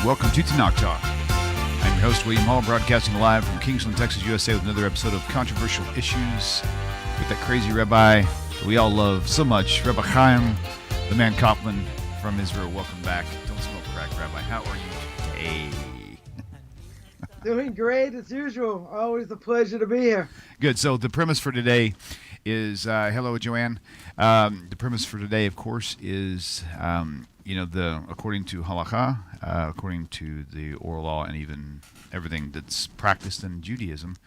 Welcome to Tanakh Talk. I'm your host, William Hall, broadcasting live from Kingsland, Texas, USA, with another episode of Controversial Issues with that crazy rabbi that we all love so much, Rabbi Chaim, the man Coffman from Israel. Welcome back. Don't smoke crack, Rabbi. How are you today? Doing great as usual. Always a pleasure to be here. Good. So the premise for today is, hello, Joanne. The premise for today, of course, is, according to halakha, according to the oral law, and even everything that's practiced in Judaism,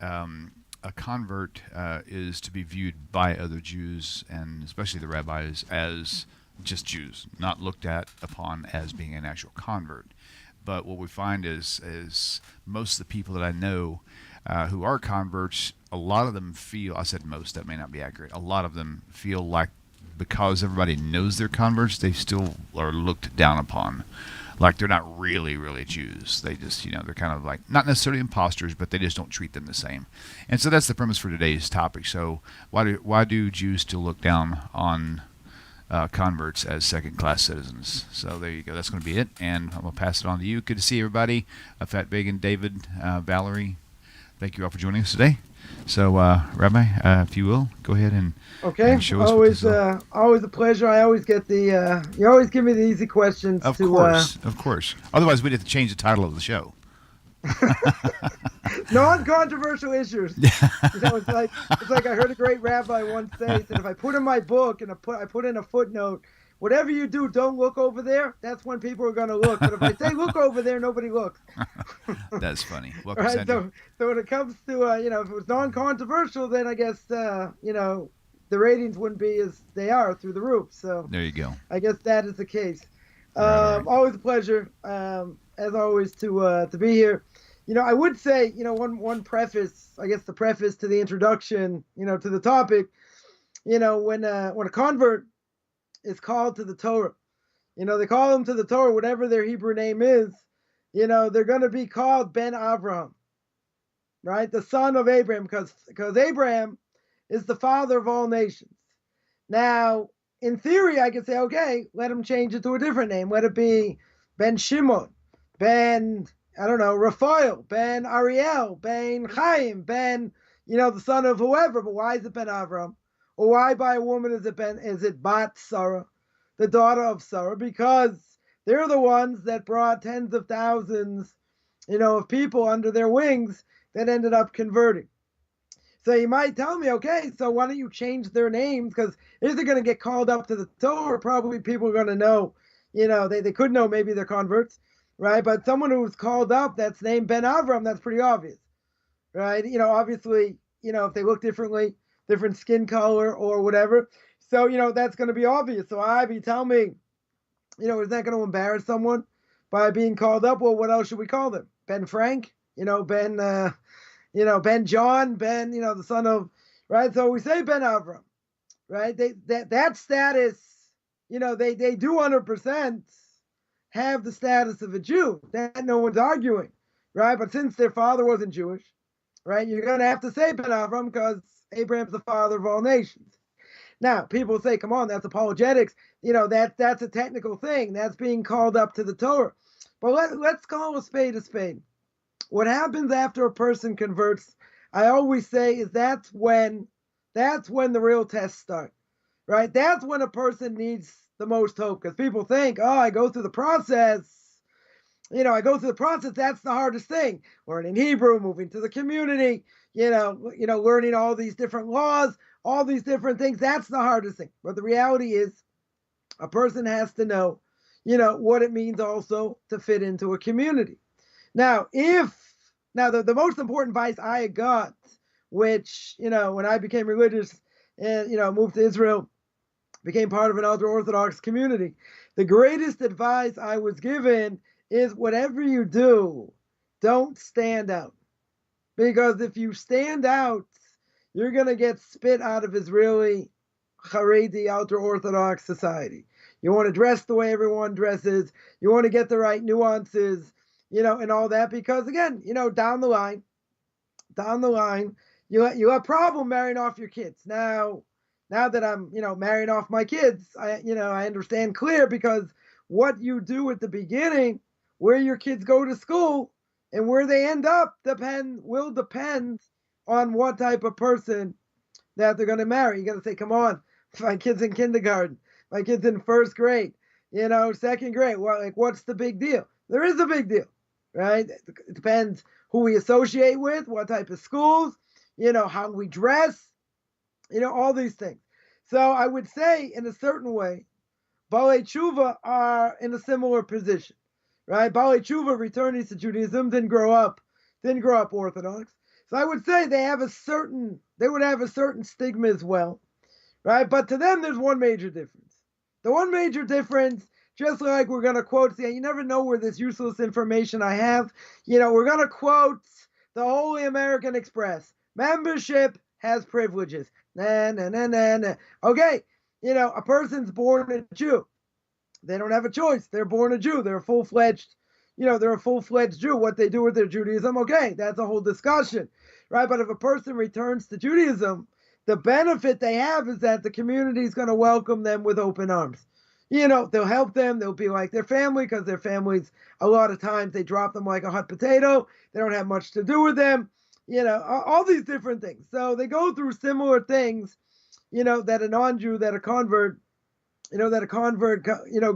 a convert is to be viewed by other Jews, and especially the rabbis, as just Jews, not looked at upon as being an actual convert. But what we find is most of the people that I know who are converts, a lot of them feel, I said most, that may not be accurate, a lot of them feel like because everybody knows they're converts, they still are looked down upon. Like they're not really, really Jews. They just, they're kind of like, not necessarily imposters, but they just don't treat them the same. And so that's the premise for today's topic. So why do Jews still look down on converts as second-class citizens? So there you go. That's going to be it. And I'm going to pass it on to you. Good to see everybody. Fat Bacon, David, Valerie. Thank you all for joining us today. So, Rabbi, if you will, go ahead and show us. Always a pleasure. I always get the. You always give me the easy questions. Of course. Otherwise, we'd have to change the title of the show. Non-controversial issues. It's like I heard a great rabbi once say that if I put in my book and I put in a footnote, whatever you do, don't look over there. That's when people are going to look. But if I say look over there, nobody looks. That's funny. Right? So when it comes to if it was non-controversial, then I guess the ratings wouldn't be as they are through the roof. So there you go. I guess that is the case. Right. Always a pleasure, as always, to be here. I would say, one preface, I guess the preface to the introduction, to the topic, when a convert is called to the Torah, they call them to the Torah, whatever their Hebrew name is, they're going to be called Ben Avraham, right? The son of Abraham, because Abraham is the father of all nations. Now, in theory, I could say, okay, let him change it to a different name. Let it be Ben Shimon, Ben, Raphael, Ben Ariel, Ben Chaim, Ben, the son of whoever. But why is it Ben Avram? Or why by a woman is it Bat Sarah, the daughter of Sarah? Because they're the ones that brought tens of thousands, of people under their wings that ended up converting. So you might tell me, okay, so why don't you change their names? Because if they're going to get called up to the Torah, probably people are going to know, they could know maybe they're converts, right? But someone who's called up that's named Ben Avram, that's pretty obvious, right? Obviously, if they look differently, different skin color or whatever. So, that's going to be obvious. So Ivy, tell me, is that going to embarrass someone by being called up? Well, what else should we call them? Ben Frank? Ben John, Ben, the son of, right? So we say Ben Avram, right? That status, they do 100% have the status of a Jew. That no one's arguing, right? But since their father wasn't Jewish, right, you're going to have to say Ben Avram because Abraham's the father of all nations. Now, people say, come on, that's apologetics. That's a technical thing. That's being called up to the Torah. But let's call a spade a spade. What happens after a person converts, I always say, is that's when the real tests start, right? That's when a person needs the most hope, because people think, I go through the process, that's the hardest thing. Learning Hebrew, moving to the community, learning all these different laws, all these different things, that's the hardest thing. But the reality is a person has to know, what it means also to fit into a community. Now, the most important advice I got, which, when I became religious and, moved to Israel, became part of an ultra-Orthodox community, the greatest advice I was given is whatever you do, don't stand out. Because if you stand out, you're going to get spit out of Israeli, Haredi, ultra-Orthodox society. You want to dress the way everyone dresses. You want to get the right nuances, and all that, because again, down the line, you have problem marrying off your kids. Now that I'm, marrying off my kids, I understand clear, because what you do at the beginning where your kids go to school and where they end up will depend on what type of person that they're going to marry. You got to say, come on, my kid's in kindergarten, my kid's in first grade, second grade. What's the big deal? There is a big deal, right? It depends who we associate with, what type of schools, how we dress, all these things. So I would say, in a certain way, Balei Tshuva are in a similar position, right? Balei Tshuva, returnees to Judaism, didn't grow up Orthodox. So I would say they would have a certain stigma as well, right? But to them, there's one major difference. The one major difference, just like we're going to quote, you never know where this useless information I have, we're going to quote the Holy American Express. Membership has privileges. Nah. Okay, a person's born a Jew. They don't have a choice. They're born a Jew. They're a full-fledged Jew. What they do with their Judaism, okay, that's a whole discussion, right? But if a person returns to Judaism, the benefit they have is that the community is going to welcome them with open arms. They'll help them. They'll be like their family, because their families, a lot of times, they drop them like a hot potato. They don't have much to do with them. All these different things. So they go through similar things, that a non-Jew, that a convert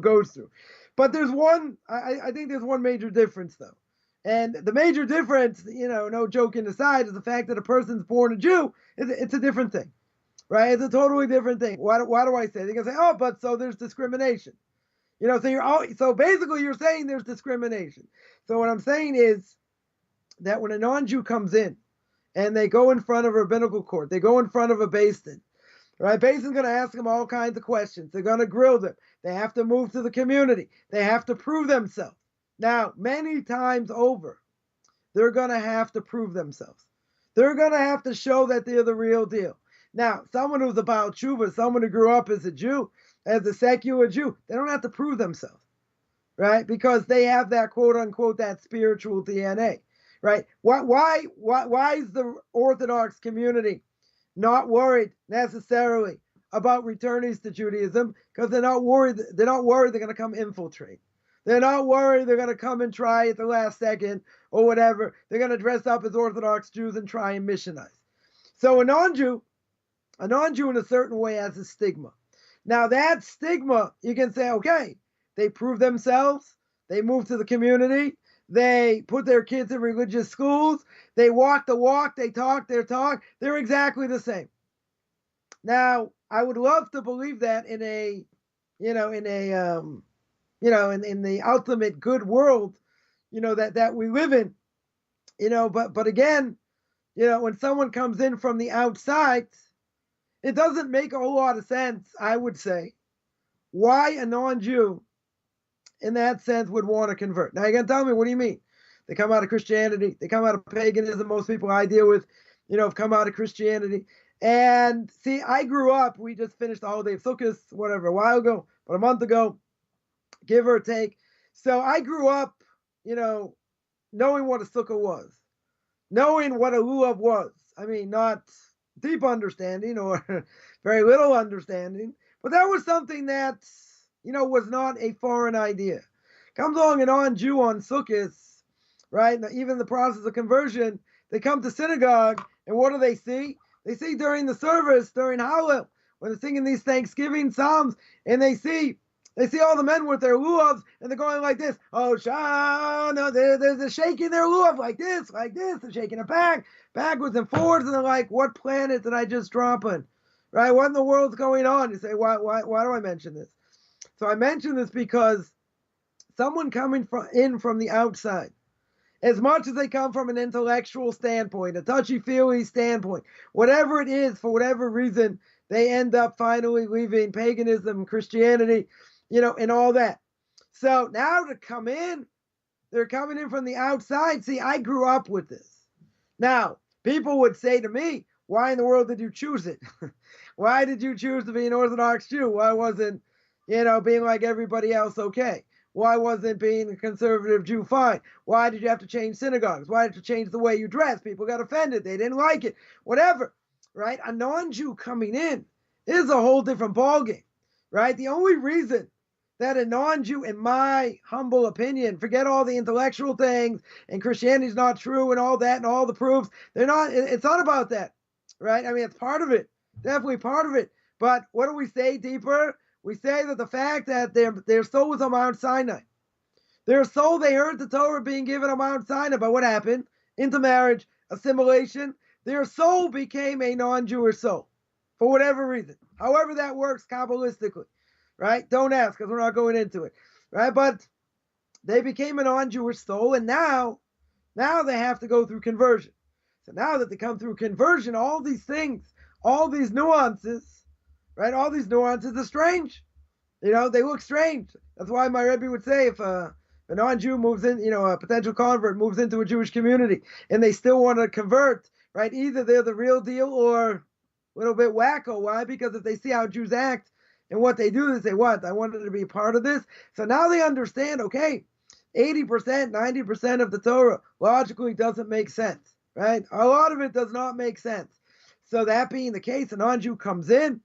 goes through. But there's one, I think there's one major difference, though. And the major difference, no joking aside, is the fact that a person's born a Jew. It's a different thing, right? It's a totally different thing. Why do I say? They're going to say, but so there's discrimination. So basically you're saying there's discrimination. So what I'm saying is that when a non-Jew comes in and they go in front of a rabbinical court, they go in front of a Beis Din, right? Beis Din's going to ask them all kinds of questions. They're going to grill them. They have to move to the community. They have to prove themselves. Now, many times over, they're going to have to prove themselves. They're going to have to show that they're the real deal. Now, someone who's about tshuva, someone who grew up as a Jew, as a secular Jew, they don't have to prove themselves, right? Because they have that quote unquote, that spiritual DNA, right? Why is the Orthodox community not worried necessarily about returnees to Judaism? Because they're not worried they're going to come infiltrate. They're not worried they're going to come and try at the last second or whatever. They're going to dress up as Orthodox Jews and try and missionize. So a non-Jew in a certain way has a stigma. Now that stigma, you can say, okay, they prove themselves, they move to the community, they put their kids in religious schools, they walk the walk, they talk their talk, they're exactly the same. Now, I would love to believe that in the ultimate good world, that we live in, but again, when someone comes in from the outside, it doesn't make a whole lot of sense, I would say, why a non-Jew in that sense would want to convert. Now you're going to tell me, what do you mean? They come out of Christianity, they come out of paganism. Most people I deal with, have come out of Christianity. And see, I grew up, we just finished the holiday of Sukkot, whatever, a while ago, but a month ago, give or take. So I grew up, knowing what a sukkah was, knowing what a lulav was. I mean, not deep understanding or very little understanding, but that was something that, was not a foreign idea. Comes along a non-Jew on Sukkot, right? Now, even the process of conversion, they come to synagogue, and what do they see? They see during the service, during Hallel, when they're singing these Thanksgiving psalms, and they see all the men with their lulavs, and they're going like this. Oh, Shana, they're shaking their lulav like this. They're shaking it backwards and forwards, and they're like, what planet did I just drop on? Right? What in the world's going on? You say, why do I mention this? So I mention this because someone coming in from the outside, as much as they come from an intellectual standpoint, a touchy-feely standpoint, whatever it is, for whatever reason, they end up finally leaving paganism, Christianity, and all that. So now to come in, they're coming in from the outside. See, I grew up with this. Now, people would say to me, why in the world did you choose it? Why did you choose to be an Orthodox Jew? Why wasn't, being like everybody else okay? Why wasn't being a conservative Jew fine? Why did you have to change synagogues? Why did you change the way you dress? People got offended. They didn't like it. Whatever, right? A non-Jew coming in is a whole different ballgame, right? The only reason that a non-Jew, in my humble opinion, forget all the intellectual things and Christianity's not true and all that and all the proofs. It's not about that, right? I mean, it's part of it, definitely part of it. But what do we say deeper? We say that the fact that their soul was on Mount Sinai. Their soul, they heard the Torah being given on Mount Sinai, but what happened? Intermarriage, assimilation. Their soul became a non-Jewish soul for whatever reason. However that works Kabbalistically, right? Don't ask because we're not going into it, right? But they became a non-Jewish soul, and now they have to go through conversion. So now that they come through conversion, all these things, all these nuances, right? All these nuances are strange. They look strange. That's why my Rebbe would say if a non-Jew moves in, a potential convert moves into a Jewish community and they still want to convert, right? Either they're the real deal or a little bit wacko. Why? Because if they see how Jews act and what they do, they say, what? I wanted to be a part of this. So now they understand, okay, 80%, 90% of the Torah logically doesn't make sense, right? A lot of it does not make sense. So that being the case, a non-Jew comes in,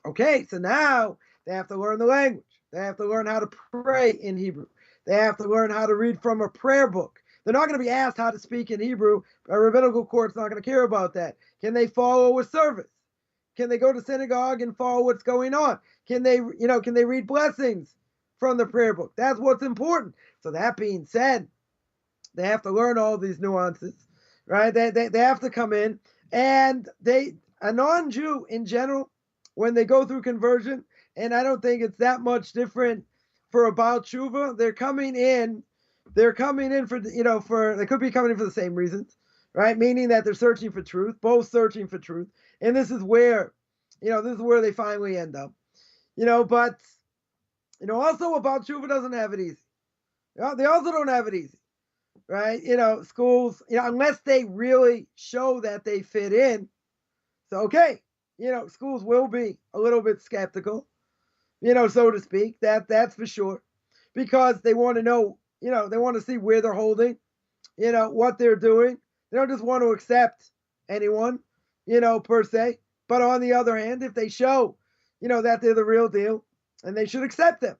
okay, so now they have to learn the language. They have to learn how to pray in Hebrew. They have to learn how to read from a prayer book. They're not going to be asked how to speak in Hebrew. A rabbinical court's not going to care about that. Can they follow a service? Can they go to synagogue and follow what's going on? Can they read blessings from the prayer book? That's what's important. So that being said, they have to learn all these nuances, right? They have to come in, and a non-Jew in general, when they go through conversion, and I don't think it's that much different for a Baal Tshuva. They're coming in for, they could be coming in for the same reasons, right? Meaning that they're searching for truth, both searching for truth. And this is where they finally end up, but, also a Baal Tshuva doesn't have it easy. They also don't have it easy, right? Schools, unless they really show that they fit in. So, okay, schools will be a little bit skeptical, so to speak. That's for sure, because they want to know, they want to see where they're holding, what they're doing. They don't just want to accept anyone, per se. But on the other hand, if they show, that they're the real deal, and they should accept them,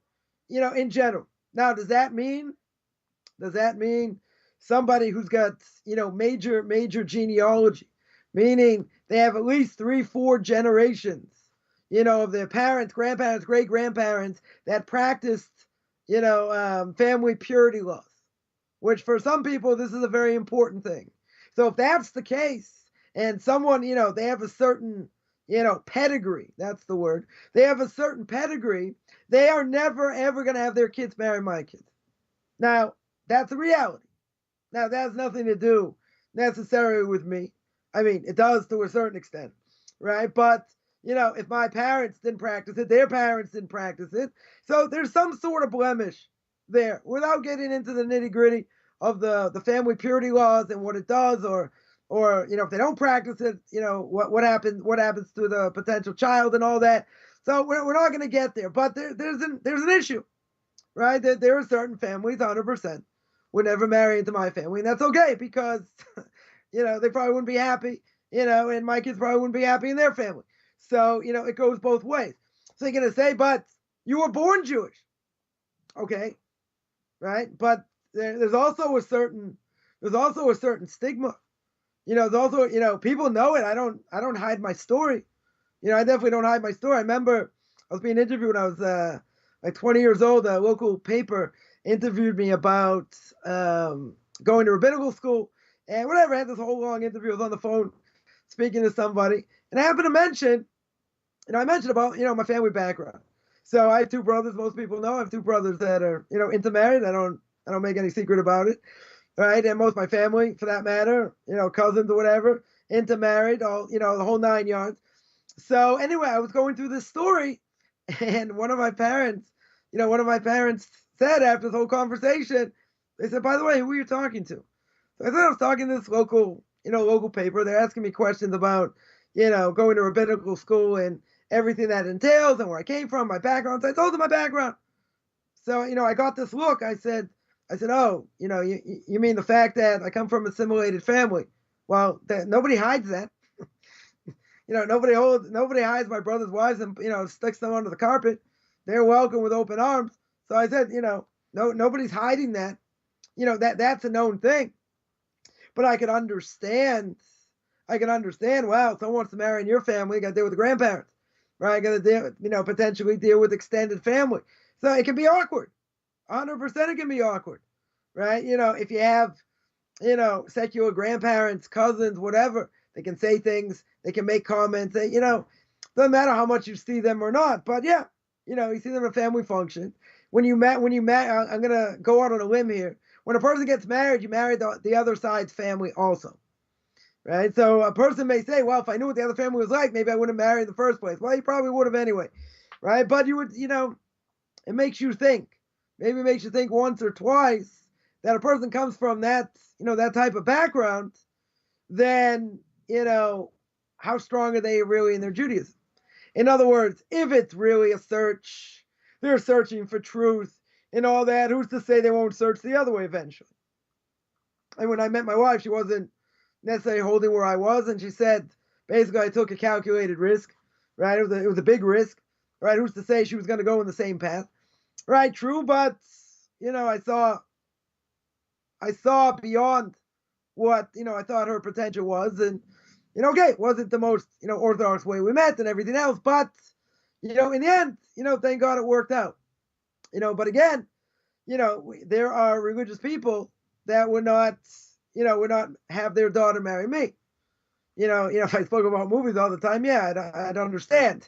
in general. Now, does that mean somebody who's got, major genealogy, meaning they have at least 3-4 generations, of their parents, grandparents, great-grandparents that practiced, family purity laws, which for some people, this is a very important thing. So if that's the case, and someone, they have a certain, pedigree, that's the word. They have a certain pedigree. They are never, ever going to have their kids marry my kids. Now, that's a reality. Now, that has nothing to do necessarily with me. I mean, it does to a certain extent, right? But, if my parents didn't practice it, their parents didn't practice it. So there's some sort of blemish there without getting into the nitty gritty of the family purity laws and what it does, or if they don't practice it, what happens to the potential child and all that. So we're not going to get there, but there's an issue, right? There are certain families, 100%, would never marry into my family, and that's okay because, they probably wouldn't be happy, and my kids probably wouldn't be happy in their family. So, it goes both ways. So you're going to say, but you were born Jewish. Okay, right? But there's also a certain stigma. There's also, people know it. I don't hide my story. I definitely don't hide my story. I remember I was being interviewed when I was like 20 years old. A local paper interviewed me about going to rabbinical school and whatever. I had this whole long interview. I was on the phone speaking to somebody, and I happened to mention, I mentioned about, my family background. So I have 2 brothers. Most people know I have 2 brothers that are, intermarried. I don't make any secret about it, right? And most of my family, for that matter, cousins or whatever, intermarried, all, the whole 9 yards. So anyway, I was going through this story, and one of my parents said after this whole conversation, they said, by the way, who are you talking to? So I said I was talking to this local paper. They're asking me questions about, going to rabbinical school and everything that entails and where I came from, my background. So I told them my background. So, I got this look. I said, oh, you mean the fact that I come from a assimilated family? Well, nobody hides that. Nobody hides my brother's wives and, sticks them under the carpet. they're welcome with open arms. So I said, no, nobody's hiding that. That's a known thing. But I could understand. Wow, someone wants to marry in your family, you got to deal with the grandparents, right? Got to deal, potentially deal with extended family. So it can be awkward. 100% it can be awkward, right? If you have, secular grandparents, cousins, whatever, they can say things, they can make comments, doesn't matter how much you see them or not. But yeah, you see them at a family function. When you met, I'm going to go out on a limb here. When a person gets married, you marry the other side's family also, right? So a person may say, well, if I knew what the other family was like, maybe I wouldn't marry in the first place. Well, you probably would have anyway, right? But you would, it makes you think. Maybe it makes you think once or twice that a person comes from that, that type of background, then, how strong are they really in their Judaism? In other words, if it's really a search, they're searching for truth and all that, who's to say they won't search the other way eventually? And when I met my wife, she wasn't necessarily holding where I was, and she said, basically, I took a calculated risk, right? It was a big risk, right? Who's to say she was going to go in the same path, right? True, but I saw beyond what I thought her potential was, and okay, it wasn't the most orthodox way we met and everything else, but in the end, thank God it worked out. But again, there are religious people that would not have their daughter marry me. If I spoke about movies all the time, yeah, I'd understand.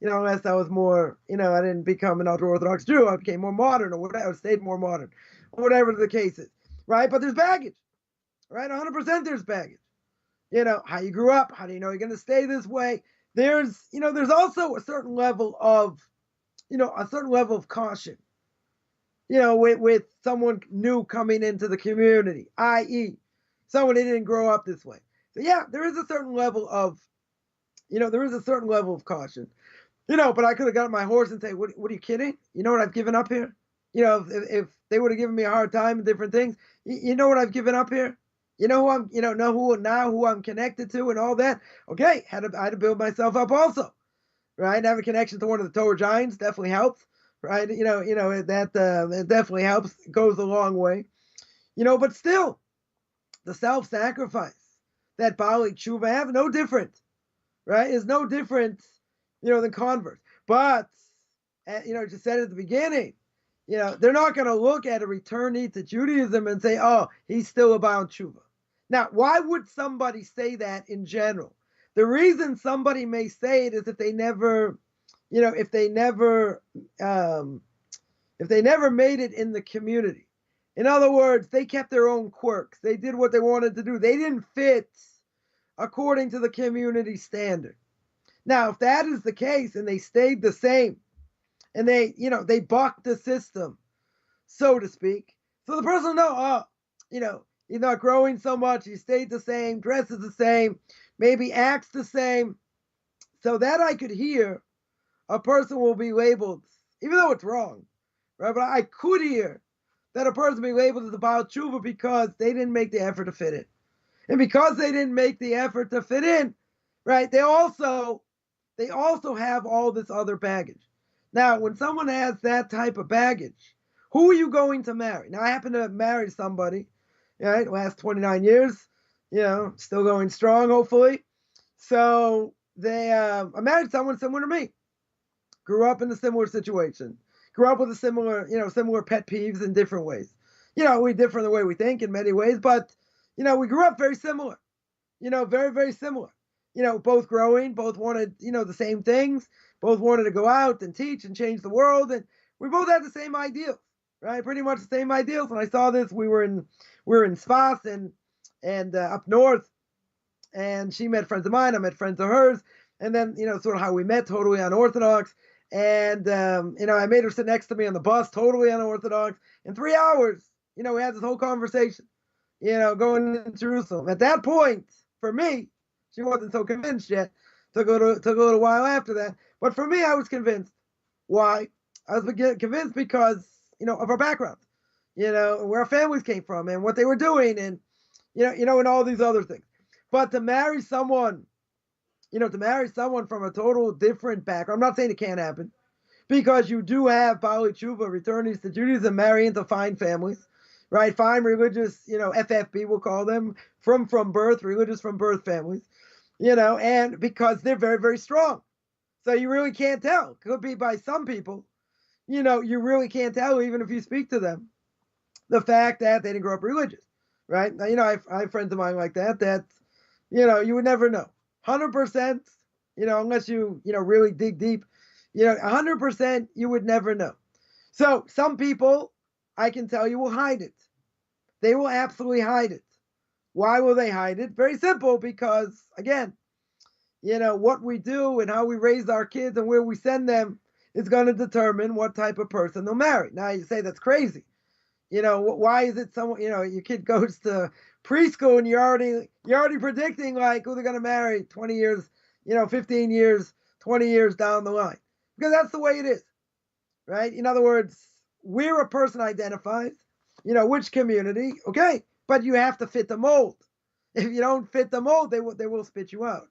Unless I was more, I didn't become an ultra-Orthodox Jew, I became more modern or whatever, stayed more modern, or whatever the case is, right? But there's baggage, right? 100% there's baggage. How you grew up, how do you know you're going to stay this way? There's also a certain level of, caution, with someone new coming into the community, i.e., someone who didn't grow up this way. So yeah, there is a certain level of caution. But I could have got on my horse and say, what are you kidding? You know what I've given up here? If they would have given me a hard time and different things, you know what I've given up here? Who I'm, who I'm connected to and all that. Okay, I had to build myself up also, right? Have a connection to one of the Torah giants definitely helps, right? It definitely helps. It goes a long way, but still, the self-sacrifice that Bali Tshuva have, no different, right? Is no different, than converts. But, just said at the beginning, they're not going to look at a returnee to Judaism and say, oh, he's still about Tshuva. Now, why would somebody say that in general? The reason somebody may say it is if they never made it in the community. In other words, they kept their own quirks. They did what they wanted to do. They didn't fit according to the community standard. Now, if that is the case and they stayed the same and they bucked the system, so to speak, so the person will know, he's not growing so much, he stayed the same, dresses the same, maybe acts the same. So that I could hear a person will be labeled, even though it's wrong, right? But I could hear that a person be labeled as a Baal Tshuva because they didn't make the effort to fit in. And because they didn't make the effort to fit in, right, they also have all this other baggage. Now, when someone has that type of baggage, who are you going to marry? Now, I happen to have married somebody, right, last 29 years, still going strong, hopefully. So I married someone similar to me. Grew up in a similar situation. Grew up with a similar pet peeves in different ways. We differ in the way we think in many ways, but, we grew up very similar. Very, very similar. Both growing, both wanted, the same things, both wanted to go out and teach and change the world, and we both had the same ideals, right? Pretty much the same ideals. When I saw this, we were in Sfas and up north, and she met friends of mine, I met friends of hers, and then, sort of how we met, totally unorthodox, and, I made her sit next to me on the bus, totally unorthodox. In 3 hours, we had this whole conversation, going to Jerusalem. At that point, for me, she wasn't so convinced yet. Took a little while after that. But for me, I was convinced. Why? I was convinced because, of our background, where our families came from and what they were doing and, and all these other things. But to marry someone from a total different background, I'm not saying it can't happen, because you do have Bali Tshuva, returnees to Judaism, marry into fine families, right? Fine religious, FFB we'll call them, from birth, religious from birth families, and because they're very, very strong. So you really can't tell. Could be by some people, you really can't tell even if you speak to them, the fact that they didn't grow up religious, right? Now, I have friends of mine like that, you would never know. 100%, unless you, really dig deep, 100% you would never know. So some people, I can tell you, will hide it. They will absolutely hide it. Why will they hide it? Very simple, because, again, what we do and how we raise our kids and where we send them is going to determine what type of person they'll marry. Now, you say that's crazy. Why is it someone, your kid goes to preschool and you're already predicting like who they're going to marry 20 years, 15 years, 20 years down the line. Because that's the way it is, right? In other words, where a person identifies, which community, okay, but you have to fit the mold. If you don't fit the mold, they will spit you out,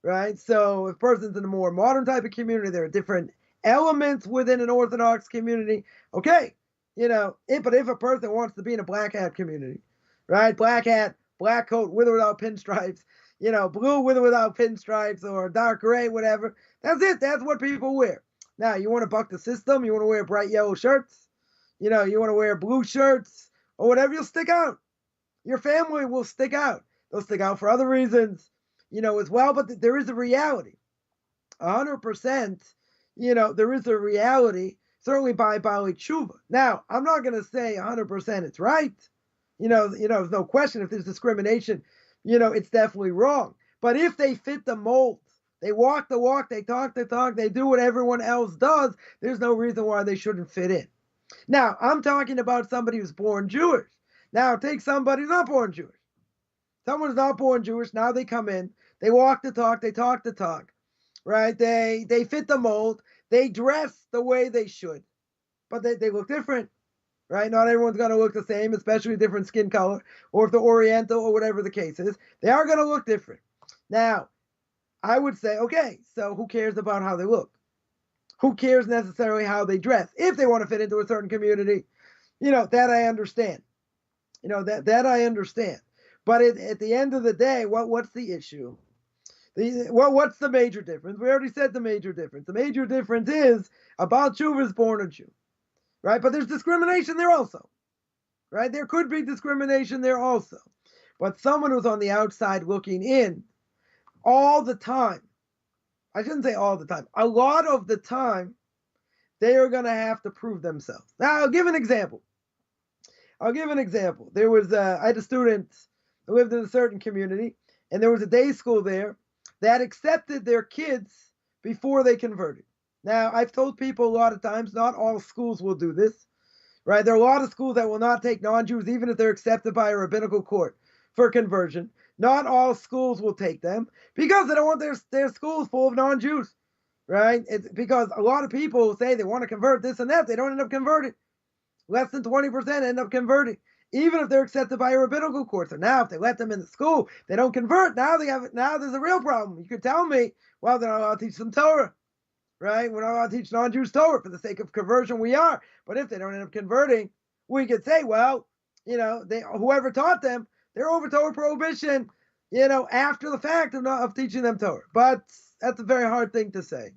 right? So if a person's in a more modern type of community, there are different elements within an Orthodox community, okay. But if a person wants to be in a black hat community, right? Black hat, black coat with or without pinstripes, blue with or without pinstripes, or dark gray, whatever. That's it. That's what people wear. Now, you want to buck the system? You want to wear bright yellow shirts? You want to wear blue shirts or whatever, you'll stick out. Your family will stick out. They'll stick out for other reasons, as well. But there is a reality. 100%, there is a reality, certainly by Bali Tshuva. Now, I'm not going to say 100% it's right. There's no question if there's discrimination, it's definitely wrong. But if they fit the mold, they walk the walk, they talk the talk, they do what everyone else does, there's no reason why they shouldn't fit in. Now, I'm talking about somebody who's born Jewish. Now, take somebody who's not born Jewish. Someone who's not born Jewish, now they come in, they walk the talk, they talk the talk, right? They fit the mold, they dress the way they should, but they look different, right? Not everyone's going to look the same, especially different skin color, or if they're Oriental or whatever the case is. They are going to look different. Now, I would say, okay, so who cares about how they look? Who cares necessarily how they dress? If they want to fit into a certain community, that I understand. That I understand. But at the end of the day, what's the issue? What's the major difference? We already said the major difference. The major difference is about Tshuva is born a Jew, right? But there's discrimination there also, right? There could be discrimination there also. But someone who's on the outside looking in all the time, I shouldn't say all the time, a lot of the time, they are going to have to prove themselves. Now, I'll give an example. There was, I had a student who lived in a certain community, and there was a day school there that accepted their kids before they converted. Now, I've told people a lot of times, not all schools will do this, right? There are a lot of schools that will not take non-Jews, even if they're accepted by a rabbinical court for conversion. Not all schools will take them because they don't want their schools full of non-Jews, right? It's because a lot of people say they want to convert this and that. They don't end up converting. Less than 20% end up converting, even if they're accepted by a rabbinical court. So now if they let them in the school, they don't convert. Now there's a real problem. You could tell me, well, they're not allowed to teach them Torah, right? We're not allowed to teach non-Jews Torah. For the sake of conversion, we are. But if they don't end up converting, we could say, well, whoever taught them, they're over Torah prohibition, after the fact of teaching them Torah. But that's a very hard thing to say.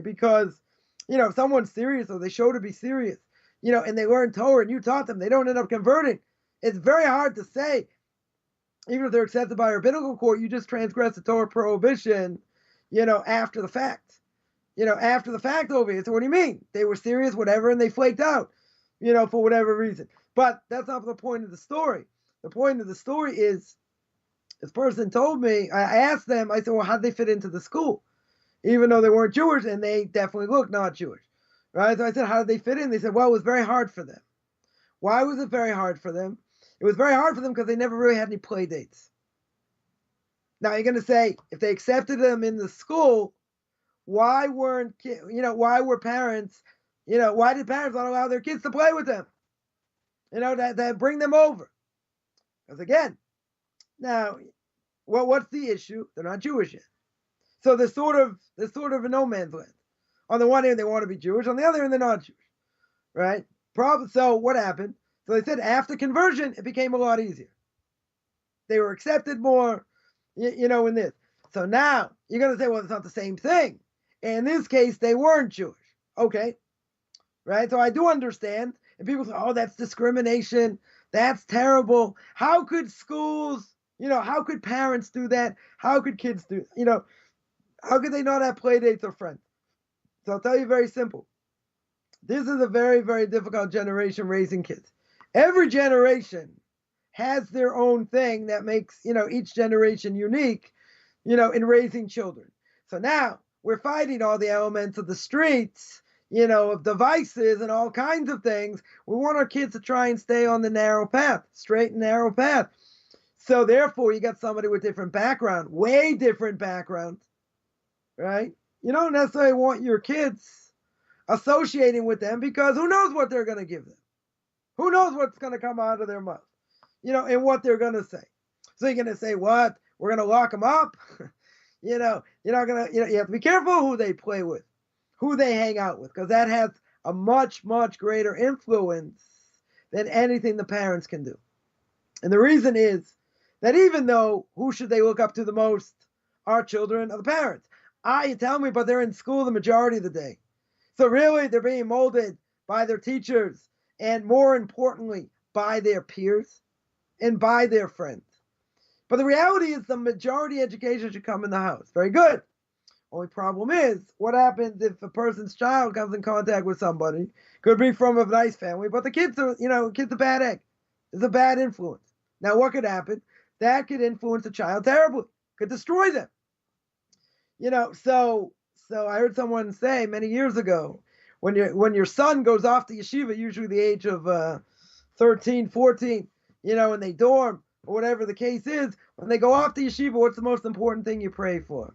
Because, if someone's serious or they show to be serious, and they learn Torah and you taught them, they don't end up converting. It's very hard to say, even if they're accepted by a rabbinical court, you just transgress the Torah prohibition, after the fact. After the fact over here. So what do you mean? They were serious, whatever, and they flaked out, for whatever reason. But that's not the point of the story. The point of the story is, this person told me, I asked them, I said, well, how'd they fit into the school? Even though they weren't Jewish, and they definitely looked not Jewish, right? So I said, how did they fit in? They said, well, it was very hard for them. Why was it very hard for them? It was very hard for them because they never really had any play dates. Now you're going to say, if they accepted them in the school, why were parents, why did parents not allow their kids to play with them? That bring them over. Because again, now, what's the issue? They're not Jewish yet. So they're sort of in no man's land. On the one hand, they want to be Jewish. On the other hand, they're not Jewish, right? So what happened? So they said after conversion, it became a lot easier. They were accepted more, in this. So now you're going to say, well, it's not the same thing. In this case, they weren't Jewish. Okay, right? So I do understand. And people say, oh, that's discrimination. That's terrible. How could schools, how could parents do that? How could kids do, how could they not have play dates or friends? So I'll tell you very simple. This is a very, very difficult generation raising kids. Every generation has their own thing that makes, each generation unique, in raising children. So now we're fighting all the elements of the streets, of devices and all kinds of things. We want our kids to try and stay on the narrow path, straight and narrow path. So therefore, you got somebody with different background, way different backgrounds, right? You don't necessarily want your kids associating with them because who knows what they're going to give them? Who knows what's going to come out of their mouth, and what they're going to say. So you're going to say, what? We're going to lock them up? You're not going to, you have to be careful who they play with, who they hang out with, because that has a much, much greater influence than anything the parents can do. And the reason is that even though who should they look up to the most? Our children or the parents. You tell me, but they're in school the majority of the day. So really, they're being molded by their teachers and more importantly, by their peers and by their friends. But the reality is the majority education should come in the house. Very good. Only problem is, what happens if a person's child comes in contact with somebody, could be from a nice family, but the kid's a bad egg. It's a bad influence. Now, what could happen? That could influence a child terribly. Could destroy them. So I heard someone say many years ago, when your son goes off to yeshiva, usually the age of 13, 14, and they dorm, or whatever the case is, when they go off to yeshiva, what's the most important thing you pray for?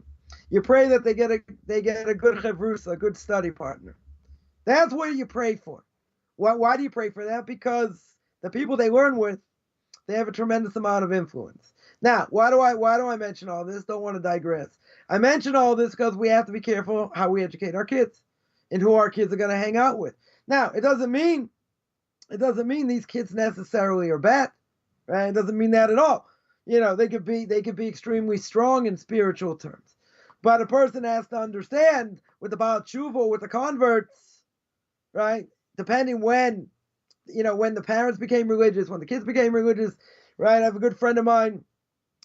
You pray that they get a good chavrusa, a good study partner. That's what you pray for. Why do you pray for that? Because the people they learn with, they have a tremendous amount of influence. Now, why do I mention all this? Don't want to digress. I mention all this because we have to be careful how we educate our kids and who our kids are going to hang out with. Now, it doesn't mean these kids necessarily are bad, right? It doesn't mean that at all. They could be extremely strong in spiritual terms. But a person has to understand with the Baal Tshuva, with the converts, right? Depending when the parents became religious, when the kids became religious, right? I have a good friend of mine.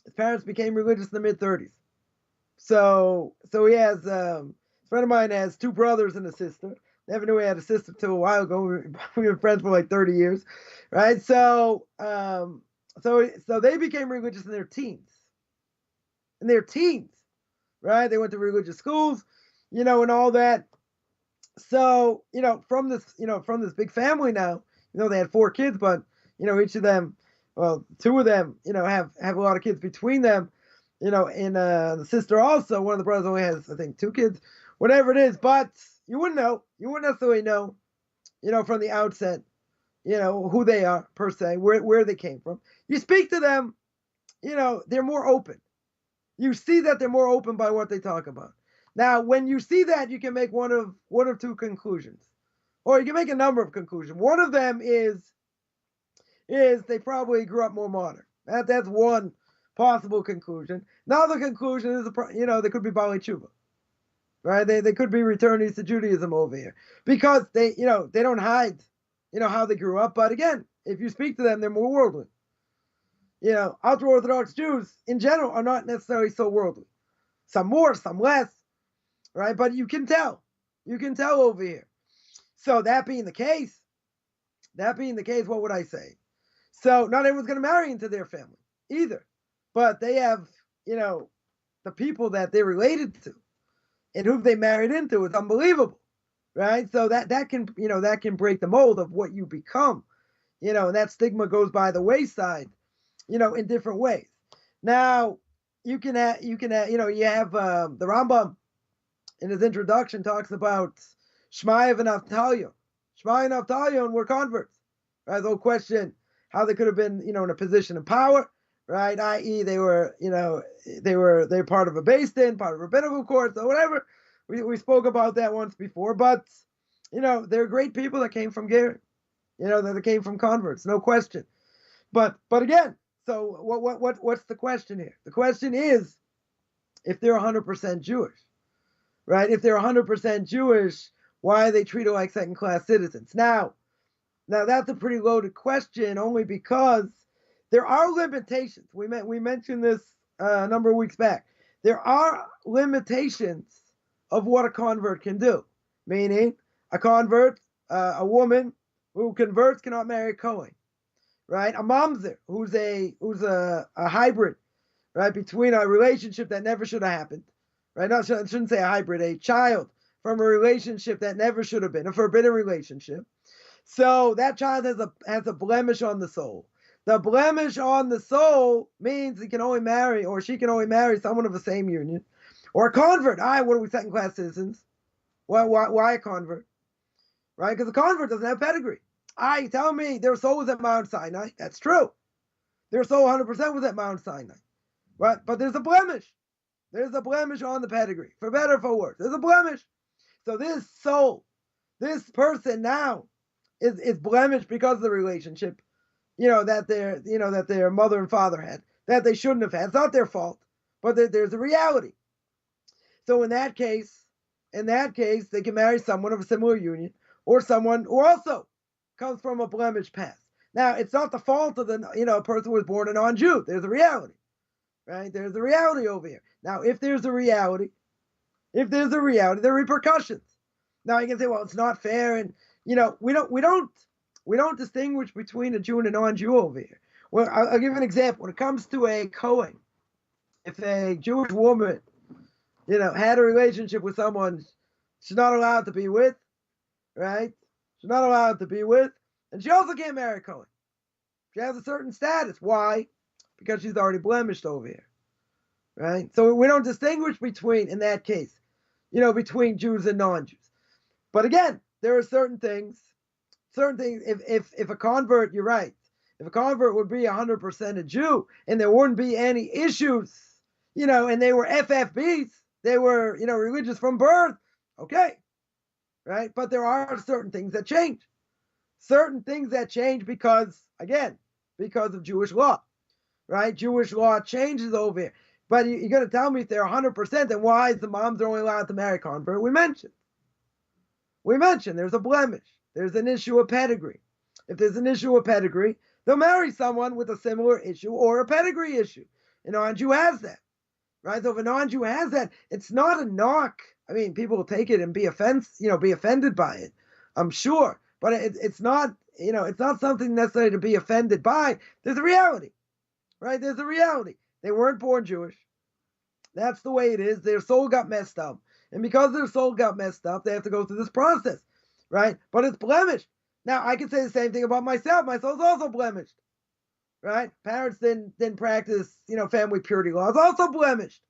His parents became religious in the mid-30s. So he has, a friend of mine has two brothers and a sister. Never knew he had a sister till a while ago. We were friends for like 30 years, right? So they became religious in their teens. Right? They went to religious schools, and all that. So, from this big family now, they had 4 kids, but, each of them, well, 2 of them, have a lot of kids between them, and the sister also, one of the brothers only has, I think, 2 kids, whatever it is, but you wouldn't necessarily know, from the outset, who they are per se, where they came from. You speak to them, they're more open. You see that they're more open by what they talk about. Now, when you see that, you can make one of 2 conclusions, or you can make a number of conclusions. One of them is they probably grew up more modern. That's one possible conclusion. Another conclusion is, they could be Baalei Tshuva, right? They could be returnees to Judaism over here because they don't hide, how they grew up. But again, if you speak to them, they're more worldly. Ultra-Orthodox Jews in general are not necessarily so worldly. Some more, some less, right? But you can tell over here. So that being the case, what would I say? So not everyone's going to marry into their family either, but they have, the people that they're related to and who they married into is unbelievable, right? So that can break the mold of what you become, and that stigma goes by the wayside, in different ways. Now, you have the Rambam in his introduction talks about Shmaya and Avtalyon. Shmaya and Avtalyon were converts, right? The whole question, how they could have been, in a position of power, right? I.e., they were part of a Beis Din, part of a rabbinical court, or whatever. We spoke about that once before, but there are great people that came from Gerim, that came from converts, no question. But again, so what's the question here? The question is, if they're 100% Jewish, right? If they're 100% Jewish, why are they treated like second-class citizens? Now that's a pretty loaded question, only because there are limitations. We mentioned this a number of weeks back. There are limitations of what a convert can do. Meaning, a convert, a woman who converts cannot marry a Kohen, right? A mamzer who's a hybrid, right, between a relationship that never should have happened, right? I shouldn't say a hybrid, a child from a relationship that never should have been, a forbidden relationship. So that child has a blemish on the soul. The blemish on the soul means he can only marry, or she can only marry someone of the same union, or a convert. What are we, second-class citizens? Why a convert? Right? Because a convert doesn't have pedigree. You tell me their soul was at Mount Sinai. That's true. Their soul 100% was at Mount Sinai. Right? But there's a blemish. There's a blemish on the pedigree. For better or for worse. There's a blemish. So this soul, this person now is blemished because of the relationship, that their mother and father had, that they shouldn't have had. It's not their fault, but there's a reality. So in that case, they can marry someone of a similar union, or someone who also comes from a blemished past. Now, it's not the fault of a person who was born a non-Jew. There's a reality, right? There's a reality over here. Now, if there's a reality, there are repercussions. Now, you can say, well, it's not fair, and we don't distinguish between a Jew and a non-Jew over here. Well, I'll give you an example. When it comes to a Kohen, if a Jewish woman, had a relationship with someone she's not allowed to be with, right? She's not allowed to be with, and she also can't marry a Kohen. She has a certain status. Why? Because she's already blemished over here, right? So we don't distinguish between, in that case, between Jews and non-Jews. But again, there are certain things. If a convert, you're right. If a convert would be 100% a Jew, and there wouldn't be any issues, and they were FFBs, they were, religious from birth, okay, right? But there are certain things that change. Certain things that change because of Jewish law, right? Jewish law changes over here. But you're going to tell me if they're 100%, then why is the moms only allowed to marry a convert? We mentioned there's a blemish. There's an issue of pedigree. If there's an issue of pedigree, they'll marry someone with a similar issue or a pedigree issue. A non-Jew has that, right? So if a non-Jew has that, it's not a knock. I mean, people will take it and be offended by it, I'm sure. But it's not, it's not something necessarily to be offended by. There's a reality, right? There's a reality. They weren't born Jewish. That's the way it is. Their soul got messed up. And because their soul got messed up, they have to go through this process, right? But it's blemished. Now, I can say the same thing about myself. My soul's also blemished, right? Parents didn't practice, family purity laws. Also blemished,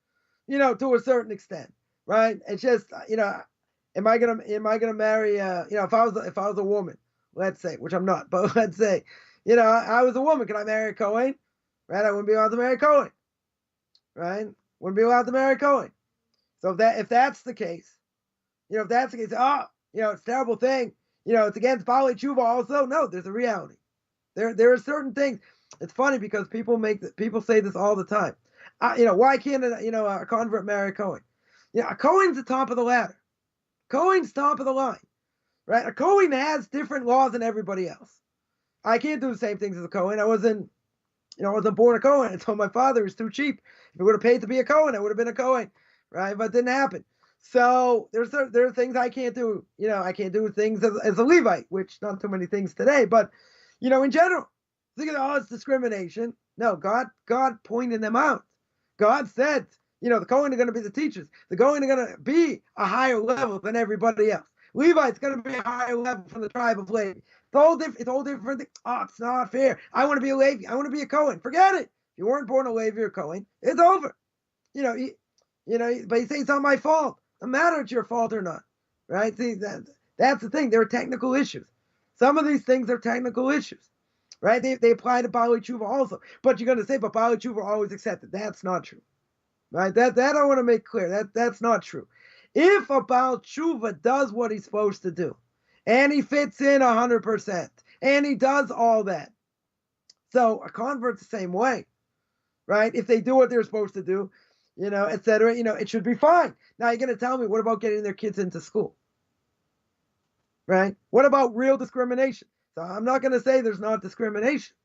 to a certain extent, right? It's just, am I gonna marry, if I was a woman, let's say, which I'm not, but let's say, I was a woman, can I marry a Kohen? Right? I wouldn't be allowed to marry a Kohen, right? Wouldn't be allowed to marry a Kohen. So if that's the case, it's a terrible thing. It's against Bali Tshuva also. No, there's a reality. There are certain things. It's funny because people say this all the time. Why can't a convert marry a Kohen? A Kohen's the top of the ladder. Kohen's top of the line, right? A Kohen has different laws than everybody else. I can't do the same things as a Kohen. I wasn't born a Kohen. I told my father it was too cheap. If he would have paid to be a Kohen, I would have been a Kohen, right? But it didn't happen. So there are things I can't do. I can't do things as a Levite, which not too many things today, but in general, thinking, it's discrimination. No, God pointed them out. God said, the Kohen are going to be the teachers. The Kohen are going to be a higher level than everybody else. Levite's going to be a higher level from the tribe of Levi. It's all different. Oh, it's not fair. I want to be a Levi. I want to be a Kohen. Forget it. If you weren't born a Levi or Kohen, it's over. But you say it's not my fault. No matter it's your fault or not, right? See, that's the thing. There are technical issues. Some of these things are technical issues, right? They apply to Bali Tshuva also. But you're going to say, but Bali Tshuva always accepted. That's not true, right? That I want to make clear. That's not true. If a Baal Tshuva does what he's supposed to do, and he fits in 100%, and he does all that, so a convert's the same way, right? If they do what they're supposed to do, et cetera, it should be fine. Now you're going to tell me, what about getting their kids into school, right? What about real discrimination? So I'm not going to say there's not discrimination,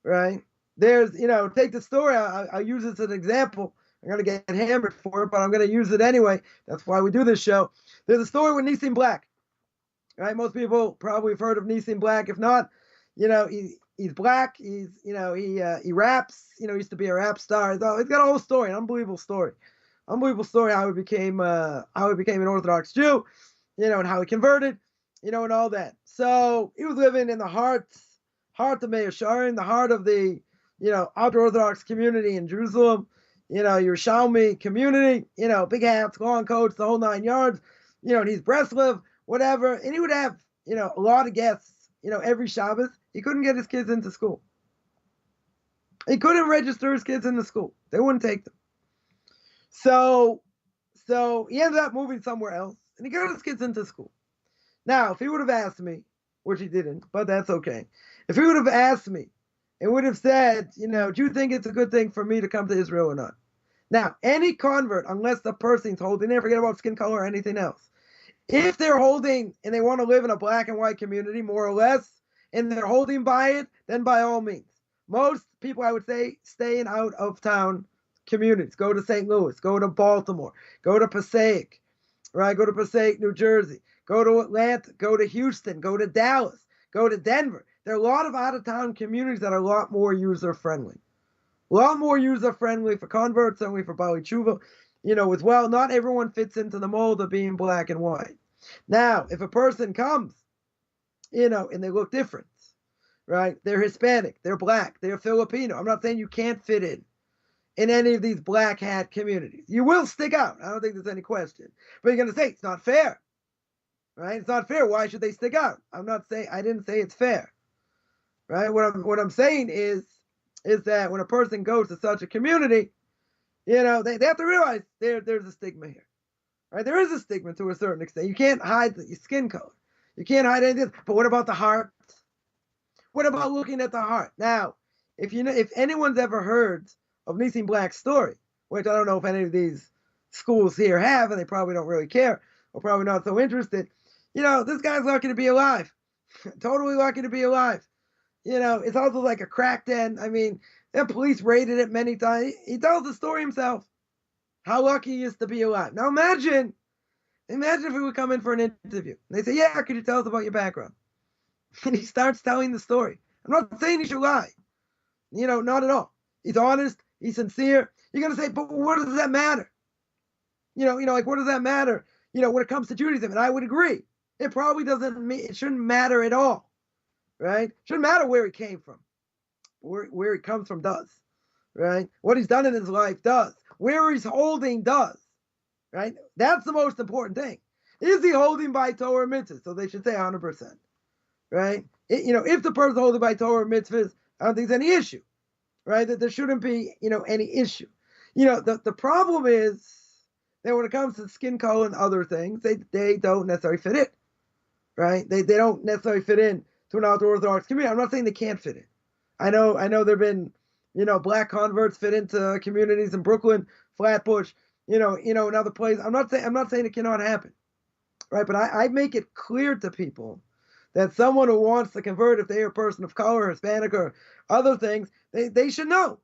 right? There's, take the story. I'll use it as an example. I'm going to get hammered for it, but I'm going to use it anyway. That's why we do this show. There's a story with Nissim Black, right? Most people probably have heard of Nissim Black. If not, he's black. He's, he raps. He used to be a rap star. So he's got a whole story, an unbelievable story how he became an Orthodox Jew, and how he converted, and all that. So he was living in the heart of Meir Sharon, the heart of the, ultra-Orthodox community in Jerusalem, Yerushalmi community, big hats, long coats, the whole 9 yards, and he's Breslev, whatever. And he would have, a lot of guests, every Shabbos. He couldn't get his kids into school. He couldn't register his kids into school. They wouldn't take them. So he ended up moving somewhere else, and he got his kids into school. Now, if he would have asked me, which he didn't, but that's okay. If he would have asked me and would have said, do you think it's a good thing for me to come to Israel or not? Now, any convert, unless the person's holding, never forget about skin color or anything else. If they're holding and they want to live in a black and white community, more or less, and they're holding by it, then by all means. Most people, I would say, stay in out of town communities. Go to St. Louis, go to Baltimore, go to Passaic, right? Go to Passaic, New Jersey, go to Atlanta, go to Houston, go to Dallas, go to Denver. There are a lot of out-of-town communities that are a lot more user-friendly. A lot more user-friendly for converts, certainly for Bali Tshuva, as well. Not everyone fits into the mold of being black and white. Now, if a person comes, and they look different, right? They're Hispanic, they're black, they're Filipino. I'm not saying you can't fit in any of these black hat communities. You will stick out. I don't think there's any question. But you're going to say, it's not fair, right? It's not fair. Why should they stick out? I didn't say it's fair, right? What I'm saying is that when a person goes to such a community, they have to realize there's a stigma here, right? There is a stigma to a certain extent. You can't hide your skin color. You can't hide anything. But what about the heart? What about looking at the heart? Now, if anyone's ever heard of Nissim Black's story, which I don't know if any of these schools here have, and they probably don't really care, or probably not so interested, this guy's lucky to be alive. Totally lucky to be alive. It's also like a crack den. I mean, the police raided it many times. He tells the story himself, how lucky he is to be alive. Now imagine if he would come in for an interview. And they say, yeah, could you tell us about your background? And he starts telling the story. I'm not saying he should lie. Not at all. He's honest. He's sincere. You're going to say, but what does that matter? Like, what does that matter? When it comes to Judaism, and I would agree. It probably it shouldn't matter at all, right? Shouldn't matter where he came from. Where he comes from does, right? What he's done in his life does. Where he's holding does, right? That's the most important thing. Is he holding by Torah mitzvahs? So they should say 100%, right? If the person's holding by Torah mitzvahs, I don't think there's any issue, right? That there shouldn't be, any issue. The problem is that when it comes to skin color and other things, they don't necessarily fit in, right? They don't necessarily fit in to an ultra-Orthodox community. I'm not saying they can't fit in. I know there have been, black converts fit into communities in Brooklyn, Flatbush, in other places. I'm not saying it cannot happen, right? But I make it clear to people that someone who wants to convert, if they are a person of color, Hispanic, or other things, they should know.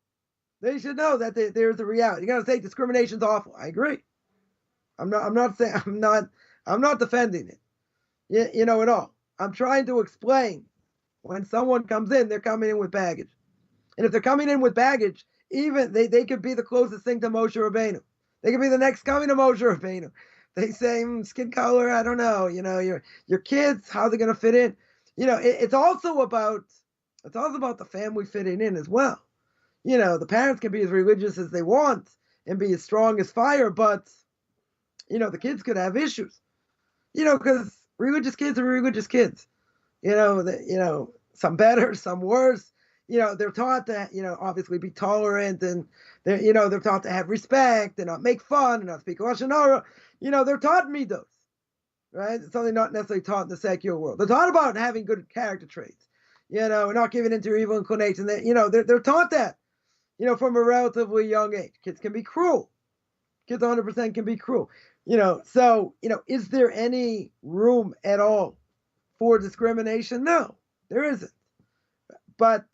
They should know that there's a reality. You got to say discrimination's awful. I agree. I'm not defending it. At all. I'm trying to explain. When someone comes in, they're coming in with baggage. And if they're coming in with baggage, even they could be the closest thing to Moshe Rabbeinu. They could be the next coming to Moshe Rabbeinu. They say, skin color, I don't know. Your kids, how they're going to fit in. It's also about the family fitting in as well. The parents can be as religious as they want and be as strong as fire, but, the kids could have issues. Because religious kids are religious kids. Some better, some worse. They're taught to, obviously be tolerant, and they're taught to have respect and not make fun and not speak Lashon Hara. they're taught midos, right? It's something not necessarily taught in the secular world. They're taught about having good character traits, not giving into your evil inclination. They're taught that, from a relatively young age. Kids can be cruel. Kids 100% can be cruel. So, is there any room at all for discrimination? No, there isn't. But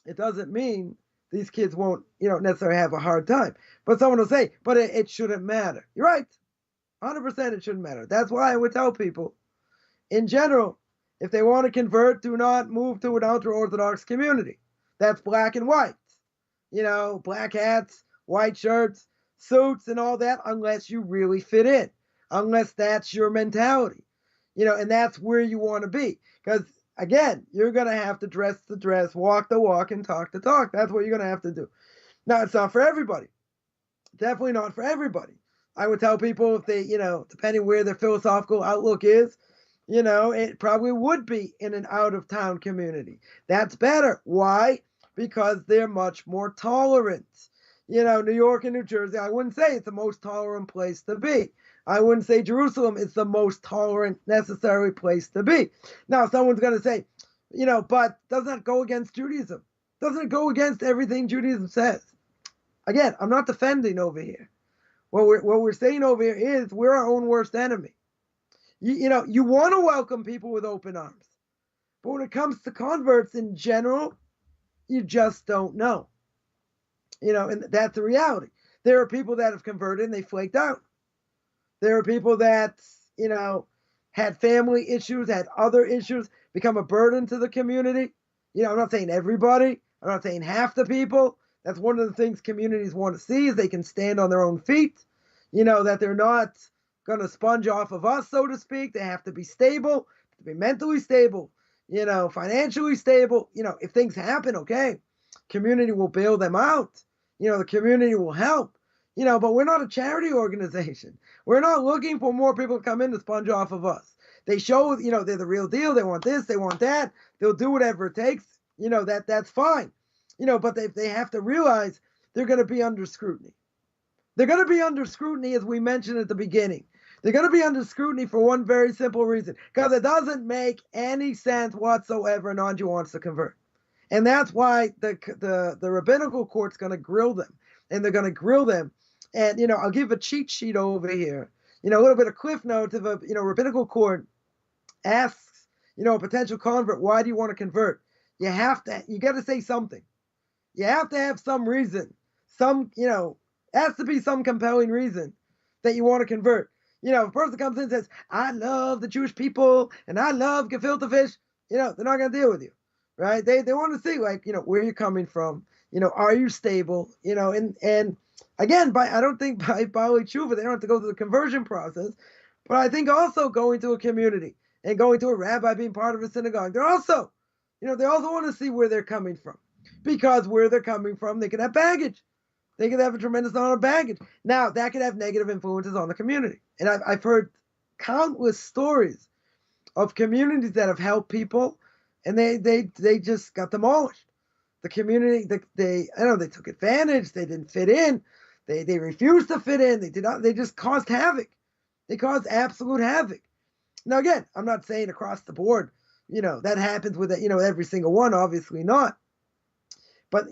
it doesn't mean these kids won't, necessarily have a hard time. But someone will say, but it shouldn't matter. You're right. 100% it shouldn't matter. That's why I would tell people, in general, if they want to convert, do not move to an ultra-Orthodox community. That's black and white. Black hats, white shirts, suits, and all that, unless you really fit in, unless that's your mentality, and that's where you want to be. Because, again, you're going to have to dress the dress, walk the walk, and talk the talk. That's what you're going to have to do. Now, it's not for everybody. Definitely not for everybody. I would tell people if they, depending where their philosophical outlook is, it probably would be in an out-of-town community. That's better. Why? Because they're much more tolerant. New York and New Jersey, I wouldn't say it's the most tolerant place to be. I wouldn't say Jerusalem is the most tolerant, necessary place to be. Now, someone's going to say, but doesn't that go against Judaism? Doesn't it go against everything Judaism says? Again, I'm not defending over here. What we're saying over here is we're our own worst enemy. You want to welcome people with open arms. But when it comes to converts in general, you just don't know. And that's the reality. There are people that have converted and they flaked out. There are people that, had family issues, had other issues, become a burden to the community. I'm not saying everybody. I'm not saying half the people. That's one of the things communities want to see, is they can stand on their own feet, that they're not going to sponge off of us, so to speak. They have to be stable, to be mentally stable, financially stable. If things happen, okay, community will bail them out. The community will help, but we're not a charity organization. We're not looking for more people to come in to sponge off of us. They show, they're the real deal. They want this, they want that. They'll do whatever it takes. That's fine. But they have to realize they're going to be under scrutiny. They're going to be under scrutiny, as we mentioned at the beginning. They're going to be under scrutiny for one very simple reason, because it doesn't make any sense whatsoever a non-Jew wants to convert. And that's why the rabbinical court's going to grill them, and they're going to grill them. And, I'll give a cheat sheet over here, a little bit of cliff notes of a, rabbinical court asks, a potential convert, why do you want to convert? You got to say something. You have to have some reason, has to be some compelling reason that you want to convert. If a person comes in and says, I love the Jewish people and I love gefilte fish, they're not going to deal with you, right? They want to see, where you're coming from, are you stable, and again, I don't think by Bali Tshuva, they don't have to go through the conversion process, but I think also going to a community and going to a rabbi, being part of a synagogue, they're also, they also want to see where they're coming from. Because where they're coming from, they can have baggage. They can have a tremendous amount of baggage. Now, that could have negative influences on the community. And I've heard countless stories of communities that have helped people, and they just got demolished. The community, they took advantage. They didn't fit in. They refused to fit in. They just caused havoc. They caused absolute havoc. Now, again, I'm not saying across the board, that happens with, every single one, obviously not. But,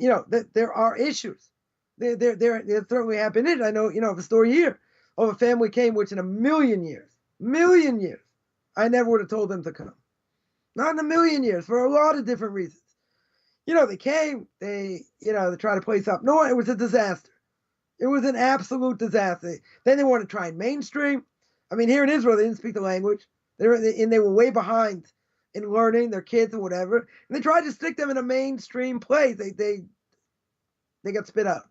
there are issues. There certainly happened. I know, of a story here of a family came, which in a million years, I never would have told them to come. Not in a million years, for a lot of different reasons. They came, they tried to place up. No, it was a disaster. It was an absolute disaster. Then they wanted to try and mainstream. I mean, here in Israel, they didn't speak the language. They were way behind in learning, their kids and whatever. And they tried to stick them in a mainstream place. They got spit out.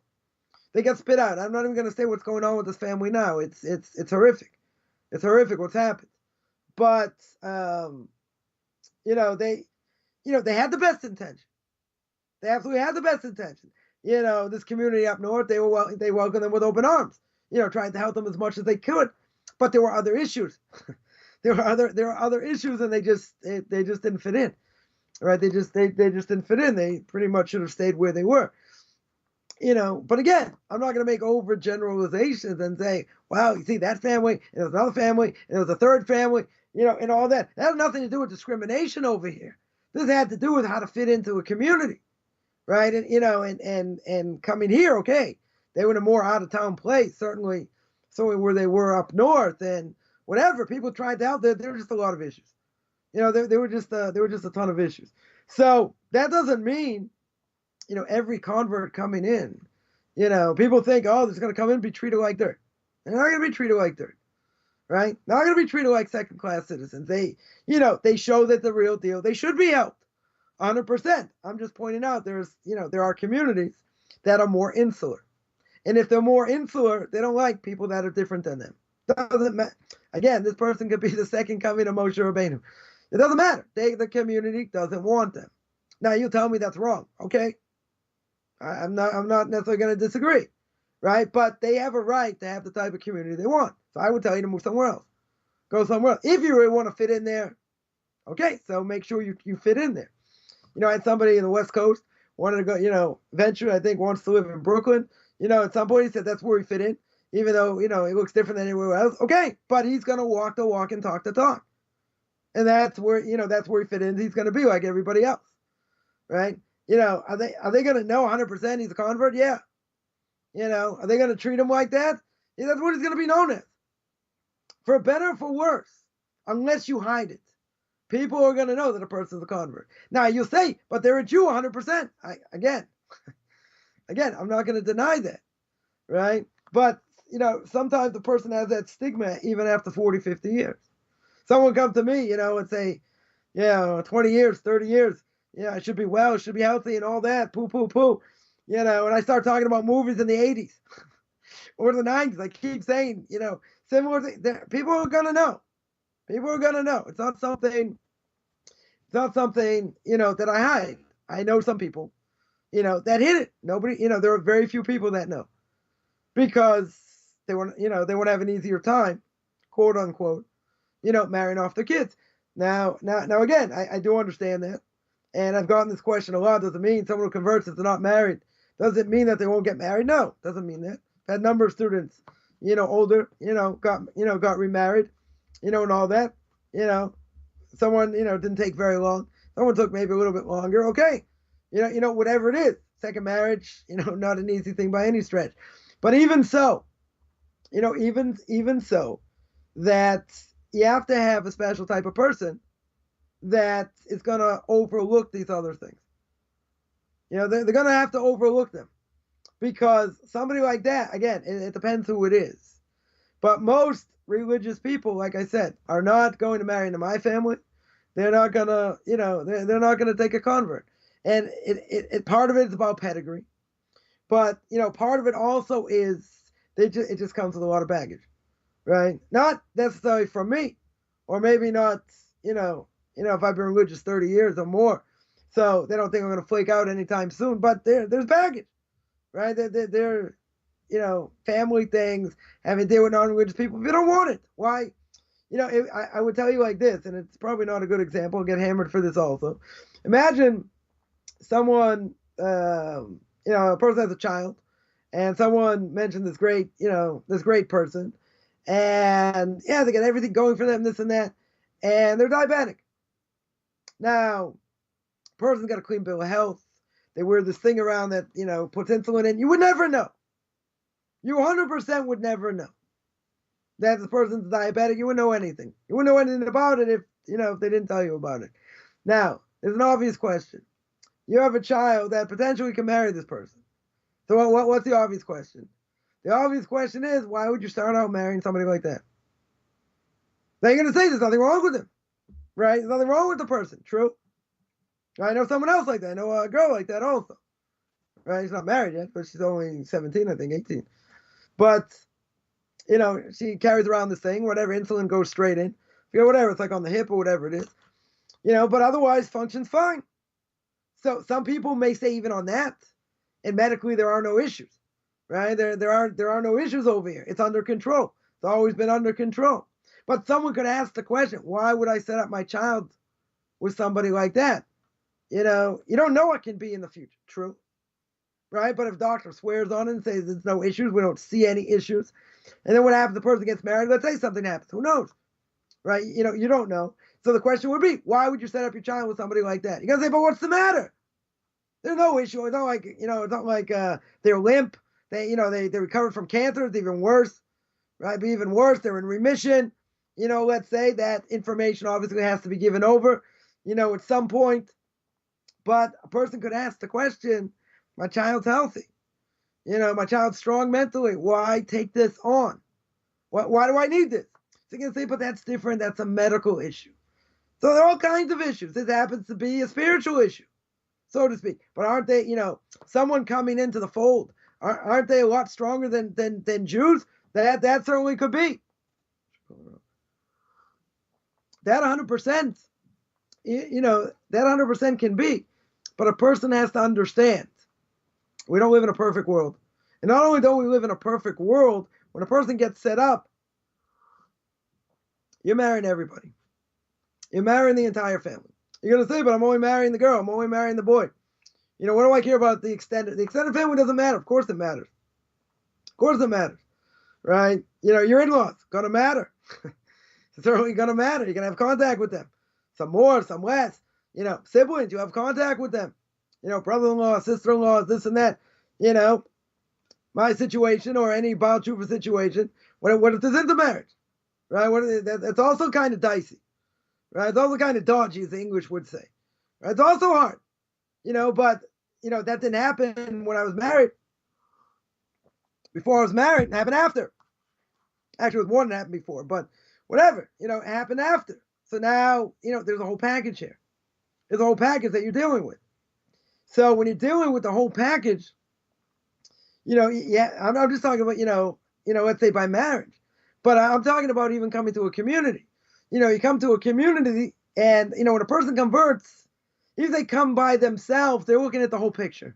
They got spit out. I'm not even going to say what's going on with this family now. It's horrific. It's horrific what's happened. But they had the best intention. They absolutely had the best intention. This community up north, they welcomed them with open arms. Trying to help them as much as they could. But there were other issues. There were other issues, and they just didn't fit in. Right? They just didn't fit in. They pretty much should have stayed where they were. But again, I'm not going to make overgeneralizations and say, wow, you see that family, and there's another family, and there's a third family, and all that. That has nothing to do with discrimination over here. This had to do with how to fit into a community, right? And coming here, okay, they were in a more out of town place, certainly where they were up north and whatever. People tried out there. There were just a lot of issues. There were just a ton of issues. So that doesn't mean every convert coming in, people think, oh, they're going to come in and be treated like dirt. They're not going to be treated like dirt, right? Not going to be treated like second-class citizens. They show that the real deal. They should be helped, 100%. I'm just pointing out there are communities that are more insular. And if they're more insular, they don't like people that are different than them. Doesn't matter. Again, this person could be the second coming of Moshe Rabbeinu. It doesn't matter. The community doesn't want them. Now, you tell me that's wrong, okay? I'm not necessarily going to disagree, right? But they have a right to have the type of community they want. So I would tell you to move somewhere else. Go somewhere else. If you really want to fit in there, okay, so make sure you fit in there. I had somebody in the West Coast wanted to go, eventually I think wants to live in Brooklyn. At some point he said that's where he fit in, even though, it looks different than anywhere else. Okay, but he's going to walk the walk and talk the talk. And that's where he fit in. He's going to be like everybody else, right? Are they going to know 100% he's a convert? Yeah. Are they going to treat him like that? Yeah, that's what he's going to be known as. For better or for worse, unless you hide it, people are going to know that a person's a convert. Now, you'll say, but they're a Jew 100%. Again, I'm not going to deny that, right? But, sometimes the person has that stigma even after 40, 50 years. Someone come to me, and say, 20 years, 30 years, I should be well, should be healthy and all that, poo. And I start talking about movies in the 80s or the 90s. I keep saying, similar things. People are going to know. People are going to know. It's not something, that I hide. I know some people, that hit it. Nobody, there are very few people that know because they want to have an easier time, quote unquote, marrying off their kids. Now again, I do understand that. And I've gotten this question a lot. Does it mean someone who converts if they're not married? Does it mean that they won't get married? No, doesn't mean that. I've had a number of students, older, got remarried, and all that. Someone, didn't take very long. Someone took maybe a little bit longer. Okay. Whatever it is. Second marriage, not an easy thing by any stretch. But even so, even so, that you have to have a special type of person that is going to overlook these other things. They're going to have to overlook them because somebody like that, again, it depends who it is. But most religious people, like I said, are not going to marry into my family. They're not going to, they're not going to take a convert. And it part of it is about pedigree. But, part of it also is it just comes with a lot of baggage, right? Not necessarily from me, or maybe not, if I've been religious 30 years or more, so they don't think I'm going to flake out anytime soon. But there's baggage, right? They're family things, having to deal with non-religious people. If you don't want it, why? I would tell you like this, and it's probably not a good example. I'll get hammered for this also. Imagine someone, a person has a child, and someone mentioned this great person, and they got everything going for them, this and that, and they're diabetic. Now, person's got a clean bill of health. They wear this thing around that, puts insulin in. You would never know. You 100% would never know that the person's diabetic. You wouldn't know anything. You wouldn't know anything about it if they didn't tell you about it. Now, there's an obvious question. You have a child that potentially can marry this person. So what's the obvious question? The obvious question is, why would you start out marrying somebody like that? Now you're going to say there's nothing wrong with him. Right? There's nothing wrong with the person. True. I know someone else like that. I know a girl like that also. Right? She's not married yet, but she's only 17, I think, 18. But, she carries around this thing, whatever, insulin goes straight in. Whatever, it's like on the hip or whatever it is. But otherwise functions fine. So some people may say even on that, and medically there are no issues. Right? There are no issues over here. It's under control. It's always been under control. But someone could ask the question, why would I set up my child with somebody like that? You don't know what can be in the future. True. right? But if doctor swears on it and says there's no issues, we don't see any issues, and then what happens? The person gets married. Let's say something happens. Who knows, right? You don't know. So the question would be, why would you set up your child with somebody like that? You're gonna say, but what's the matter? There's no issue. It's not like it's not like they're limp. They recovered from cancer. It's even worse, right? Be even worse. They're in remission. Let's say that information obviously has to be given over, at some point. But a person could ask the question, my child's healthy. My child's strong mentally. Why take this on? Why do I need this? So you can say, but that's different. That's a medical issue. So there are all kinds of issues. This happens to be a spiritual issue, so to speak. But aren't they, someone coming into the fold, aren't they a lot stronger than Jews? That certainly could be. That 100%, that 100% can be. But a person has to understand, we don't live in a perfect world. And not only don't we live in a perfect world, when a person gets set up, you're marrying everybody. You're marrying the entire family. You're going to say, but I'm only marrying the girl. I'm only marrying the boy. What do I care about the extended? The extended family doesn't matter. Of course it matters. Of course it matters. Right? Your in-laws, going to matter. It's certainly going to matter. You're going to have contact with them. Some more, some less. Siblings, you have contact with them. Brother-in-law, sister-in-law, this and that. My situation or any Baal Tshuva situation, what if there's intermarriage? Right? That's also kind of dicey. Right? It's also kind of dodgy, as the English would say. Right? It's also hard. But, that didn't happen when I was married. Before I was married, it happened after. Actually, it was one that happened before, but whatever, it happened after. So now, there's a whole package here. There's a whole package that you're dealing with. So when you're dealing with the whole package, I'm just talking about, let's say by marriage, but I'm talking about even coming to a community. You come to a community and, when a person converts, if they come by themselves, they're looking at the whole picture.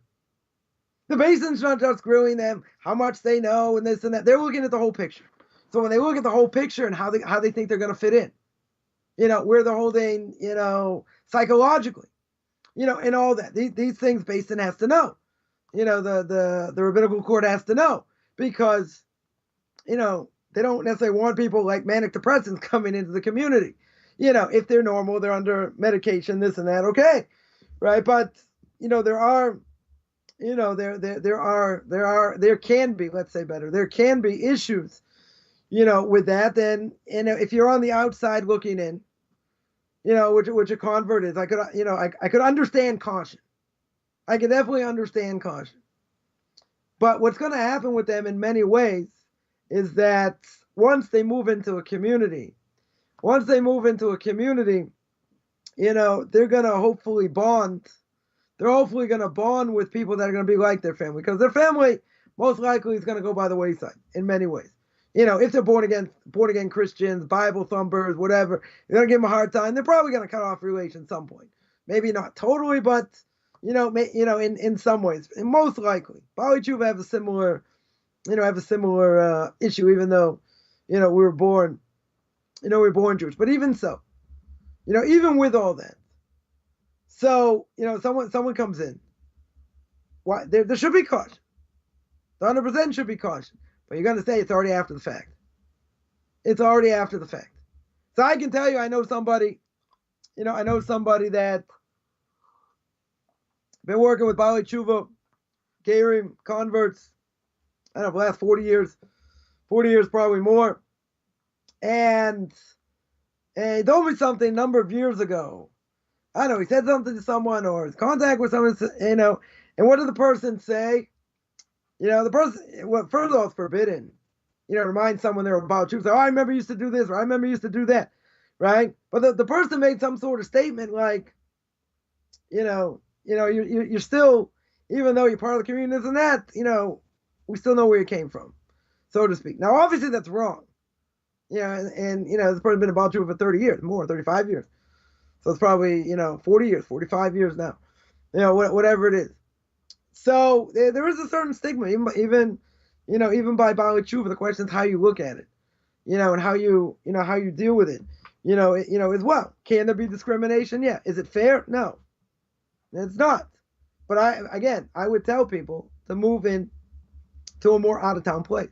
The Mason's not just grilling them, how much they know and this and that. They're looking at the whole picture. So when they look at the whole picture and how they think they're going to fit in, where they're holding, psychologically, and all that. These things Basin has to know. The rabbinical court has to know because, they don't necessarily want people like manic depressants coming into the community. If they're normal, they're under medication, this and that, okay, right? But there can be, let's say better, there can be issues, with that. Then, if you're on the outside looking in, which a convert is, I could understand caution. I could definitely understand caution. But what's going to happen with them in many ways is that once they move into a community, they're going to hopefully bond. They're hopefully going to bond with people that are going to be like their family, because their family most likely is going to go by the wayside in many ways. If they're born again Christians, Bible thumpers, whatever, you're going to give them a hard time. They're probably going to cut off relations at some point. Maybe not totally, but, in some ways, and most likely. Bali Tshuva have a similar issue, even though, we were born Jewish. But even so, even with all that, so, someone comes in. Why? There should be caution. 100% should be caution. But you're going to say it's already after the fact. It's already after the fact. So I can tell you, I know somebody that been working with Bali Tshuva, Gerim, converts, I don't know, the last 40 years probably more. And he told me something a number of years ago. I don't know, he said something to someone or his contact with someone, and what did the person say? The person, well, first of all, it's forbidden, to remind someone they're about you. So, I remember you used to do this, or I remember you used to do that, right? But the person made some sort of statement like, you're still, even though you're part of the community, this and that, we still know where you came from, so to speak. Now, obviously, that's wrong. And this person's been about you for 30 years, more, 35 years. So it's probably, 40 years, 45 years now, whatever it is. So there is a certain stigma, even by Bali Tshuva. The question is how you look at it, and how you deal with it, as well. Can there be discrimination? Yeah. Is it fair? No, it's not. But I would tell people to move in to a more out-of-town place.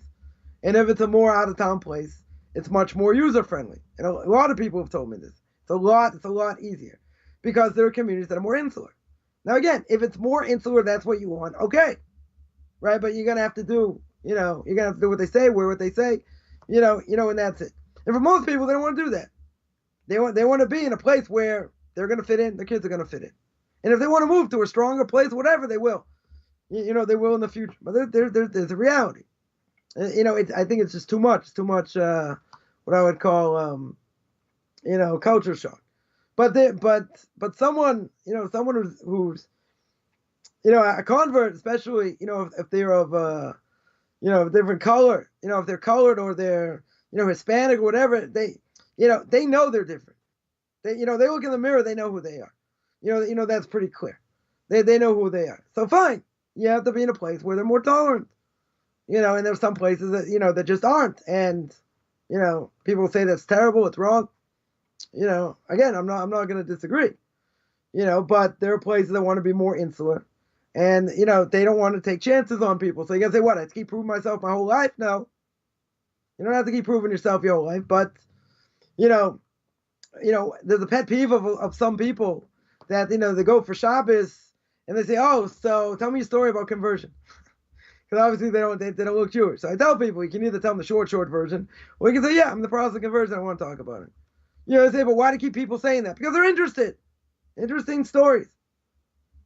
And if it's a more out-of-town place, it's much more user-friendly. And a lot of people have told me this. It's a lot easier because there are communities that are more insular. Now, again, if it's more insular, that's what you want, okay, right? But you're going to have to do, you're going to have to do what they say, wear what they say, and that's it. And for most people, they don't want to do that. They want to be in a place where they're going to fit in, their kids are going to fit in. And if they want to move to a stronger place, whatever, they will. They will in the future. But there's a reality. I think it's just too much. Too much. What I would call, culture shock. But someone, who's, a convert, especially, if they're of, a different color, if they're colored or they're, Hispanic or whatever, they know they're different. They look in the mirror, they know who they are. That's pretty clear. They know who they are. So fine. You have to be in a place where they're more tolerant. And there's some places that, that just aren't. And, people say that's terrible, it's wrong. Again, I'm not going to disagree. But there are places that want to be more insular. And, they don't want to take chances on people. So you got to say, what, I have to keep proving myself my whole life? No. You don't have to keep proving yourself your whole life. But, there's a pet peeve of some people that, they go for Shabbos and they say, oh, so tell me a story about conversion. Because obviously they don't look Jewish. So I tell people, you can either tell them the short version, or you can say, yeah, I'm in the process of conversion, I want to talk about it. I say, but why do keep people saying that? Because they're interested. Interesting stories.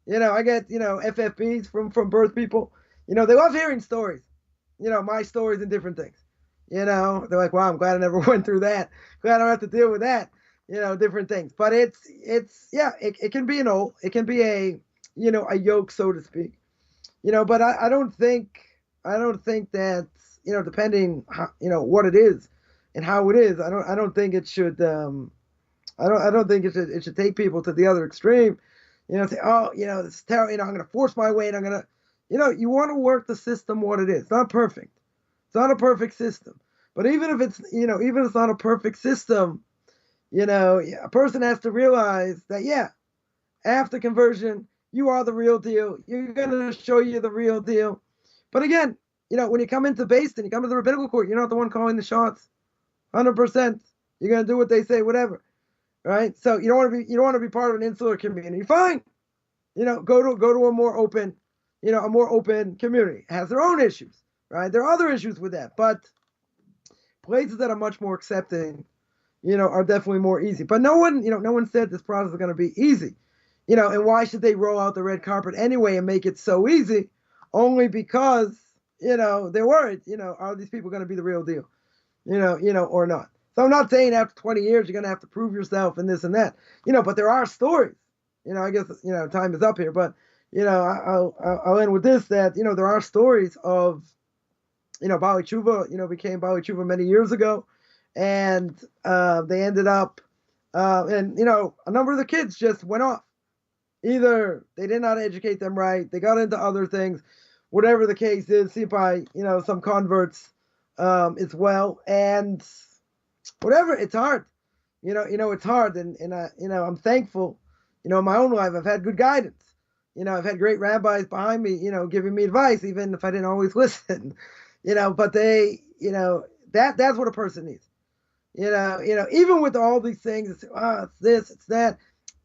I get, FFBs from birth people. They love hearing stories. My stories and different things. They're like, wow, I'm glad I never went through that. Glad I don't have to deal with that. Different things. But it can be it can be a yoke, so to speak. But I don't think that, depending how, what it is and how it is, I don't think it should, I don't think it should take people to the other extreme, say, oh, this is terrible, I'm going to force my way and I'm going to, you want to work the system what it is. It's not perfect. It's not a perfect system. But even if it's, even if it's not a perfect system, a person has to realize that, yeah, after conversion, you are the real deal. You're going to show you the real deal. But again, when you come into Beis Din, you come to the rabbinical court, you're not the one calling the shots. 100%. You're going to do what they say, whatever. Right? So you don't want to be part of an insular community. Fine. Go to a more open, community. It has their own issues, right? There are other issues with that, but places that are much more accepting, are definitely more easy. But no one said this process is going to be easy. And why should they roll out the red carpet anyway and make it so easy? Only because, they're worried, are these people going to be the real deal, or not? So I'm not saying after 20 years, you're going to have to prove yourself and this and that, but there are stories, I guess, time is up here, but, I'll end with this, that, there are stories of, Bali Tshuva, became Bali Tshuva many years ago, and they ended up, and, a number of the kids just went off. Either they did not educate them right, they got into other things, whatever the case is, see by, some converts as well, and whatever, it's hard. It's hard, and I'm thankful, in my own life, I've had good guidance. I've had great rabbis behind me, giving me advice, even if I didn't always listen, but they, that's what a person needs. Even with all these things, it's this, it's that.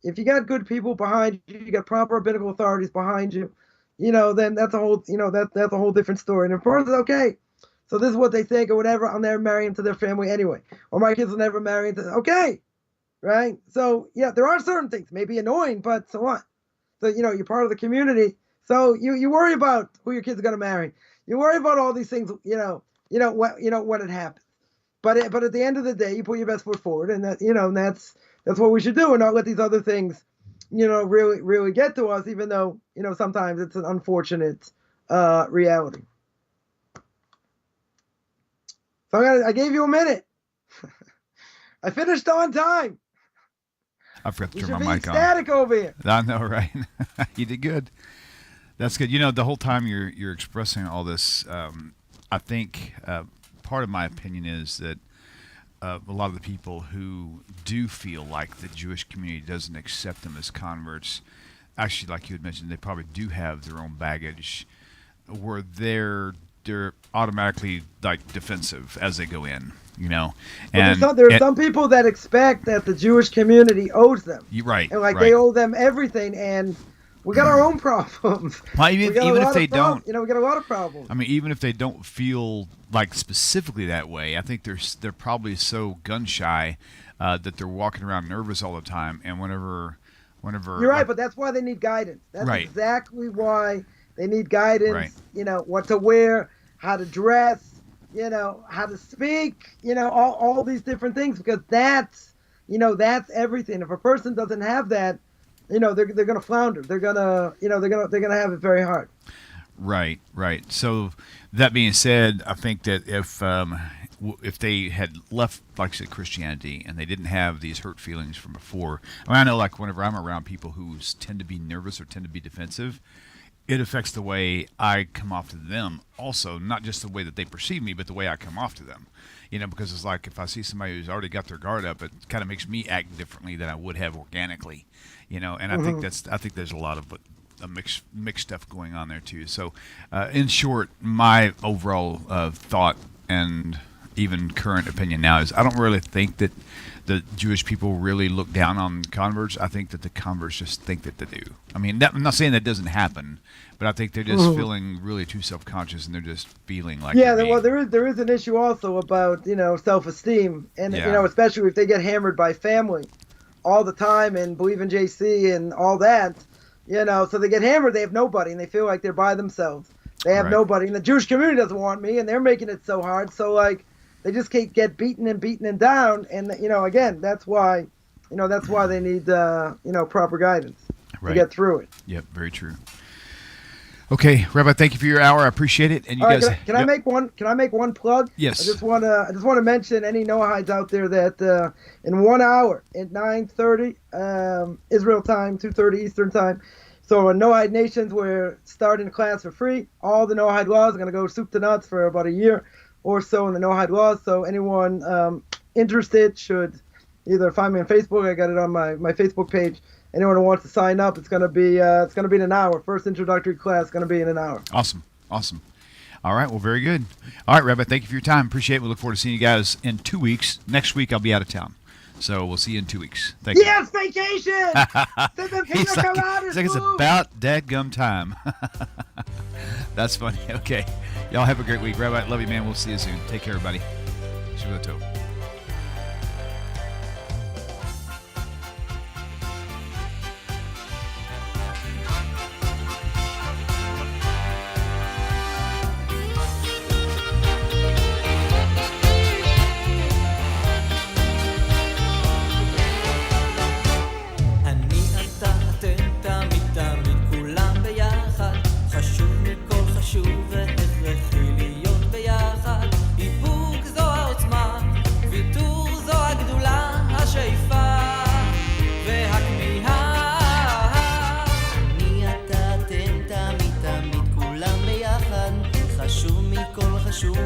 If you got good people behind you, you got proper rabbinical authorities behind you, then that's a whole, that's a whole different story. And of course, okay, so this is what they think or whatever. I'll never marry into their family anyway, or my kids will never marry into. Okay, right? So yeah, there are certain things maybe annoying, but so what? So you're part of the community, so you worry about who your kids are gonna marry. You worry about all these things, when it happens. But at the end of the day, you put your best foot forward, and that and that's what we should do, and not let these other things, really get to us, even though, sometimes it's an unfortunate reality. So I gave you a minute. I finished on time. I forgot to You turn should my be mic on. ecstatic over here. I know, right? You did good. That's good. The whole time you're expressing all this, I think part of my opinion is that a lot of the people who do feel like the Jewish community doesn't accept them as converts, actually, like you had mentioned, they probably do have their own baggage where they're automatically like defensive as they go in, you know. And there's some people that expect that the Jewish community owes them. Right. And like right. they owe them everything, and we got our own problems. Well, even if they don't, we got a lot of problems. I mean, even if they don't feel like specifically that way, I think they're probably so gun shy that they're walking around nervous all the time. And whenever you're right, but that's why they need guidance. That's right. exactly why they need guidance. Right. You know, what to wear, how to dress, you know, how to speak, you know, all these different things, because that's everything. If a person doesn't have that, you know, they're going to flounder. They're going to have it very hard. Right. So that being said, I think that if they had left, like I said, Christianity, and they didn't have these hurt feelings from before, I mean, I know, like, whenever I'm around people who tend to be nervous or tend to be defensive, it affects the way I come off to them also, not just the way that they perceive me, but the way I come off to them. You know, because it's like if I see somebody who's already got their guard up, it kind of makes me act differently than I would have organically. You know, and I think there's a lot of mixed stuff going on there too. So, in short, my overall thought and even current opinion now is I don't really think that the Jewish people really look down on converts. I think that the converts just think that they do. I mean, I'm not saying that doesn't happen, but I think they're just feeling really too self-conscious, and they're just feeling like there is an issue also about, you know, self-esteem, and you know, especially if they get hammered by family all the time and believe in JC and all that, you know, so they get hammered, they have nobody, and they feel like they're by themselves. They have nobody, and the Jewish community doesn't want me, and they're making it so hard. So like, they just can't get beaten and down, and you know, again, that's why they need proper guidance to get through it. Yep, very true. Okay, Rabbi, thank you for your hour. I appreciate it. And you guys, can I make one plug? Yes. I just want to mention any Noahides out there that in 1 hour at 9:30 Israel time, 2:30 Eastern time. So in Noahide Nations, we're starting a class for free. All the Noahide laws are going to go soup to nuts for about a year or so in the Noahide laws. So anyone interested should either find me on Facebook. I got it on my Facebook page. Anyone who wants to sign up, it's gonna be in an hour. First introductory class is gonna be in an hour. Awesome. All right, well, very good. All right, Rabbi, thank you for your time. Appreciate it. We look forward to seeing you guys in 2 weeks. Next week I'll be out of town, so we'll see you in 2 weeks. Thank you. Yes, vacation. It's like it's about dadgum time. That's funny. Okay, y'all have a great week. Rabbi, love you, man. We'll see you soon. Take care, everybody. Shabbat tov. חשוב מכל חשוב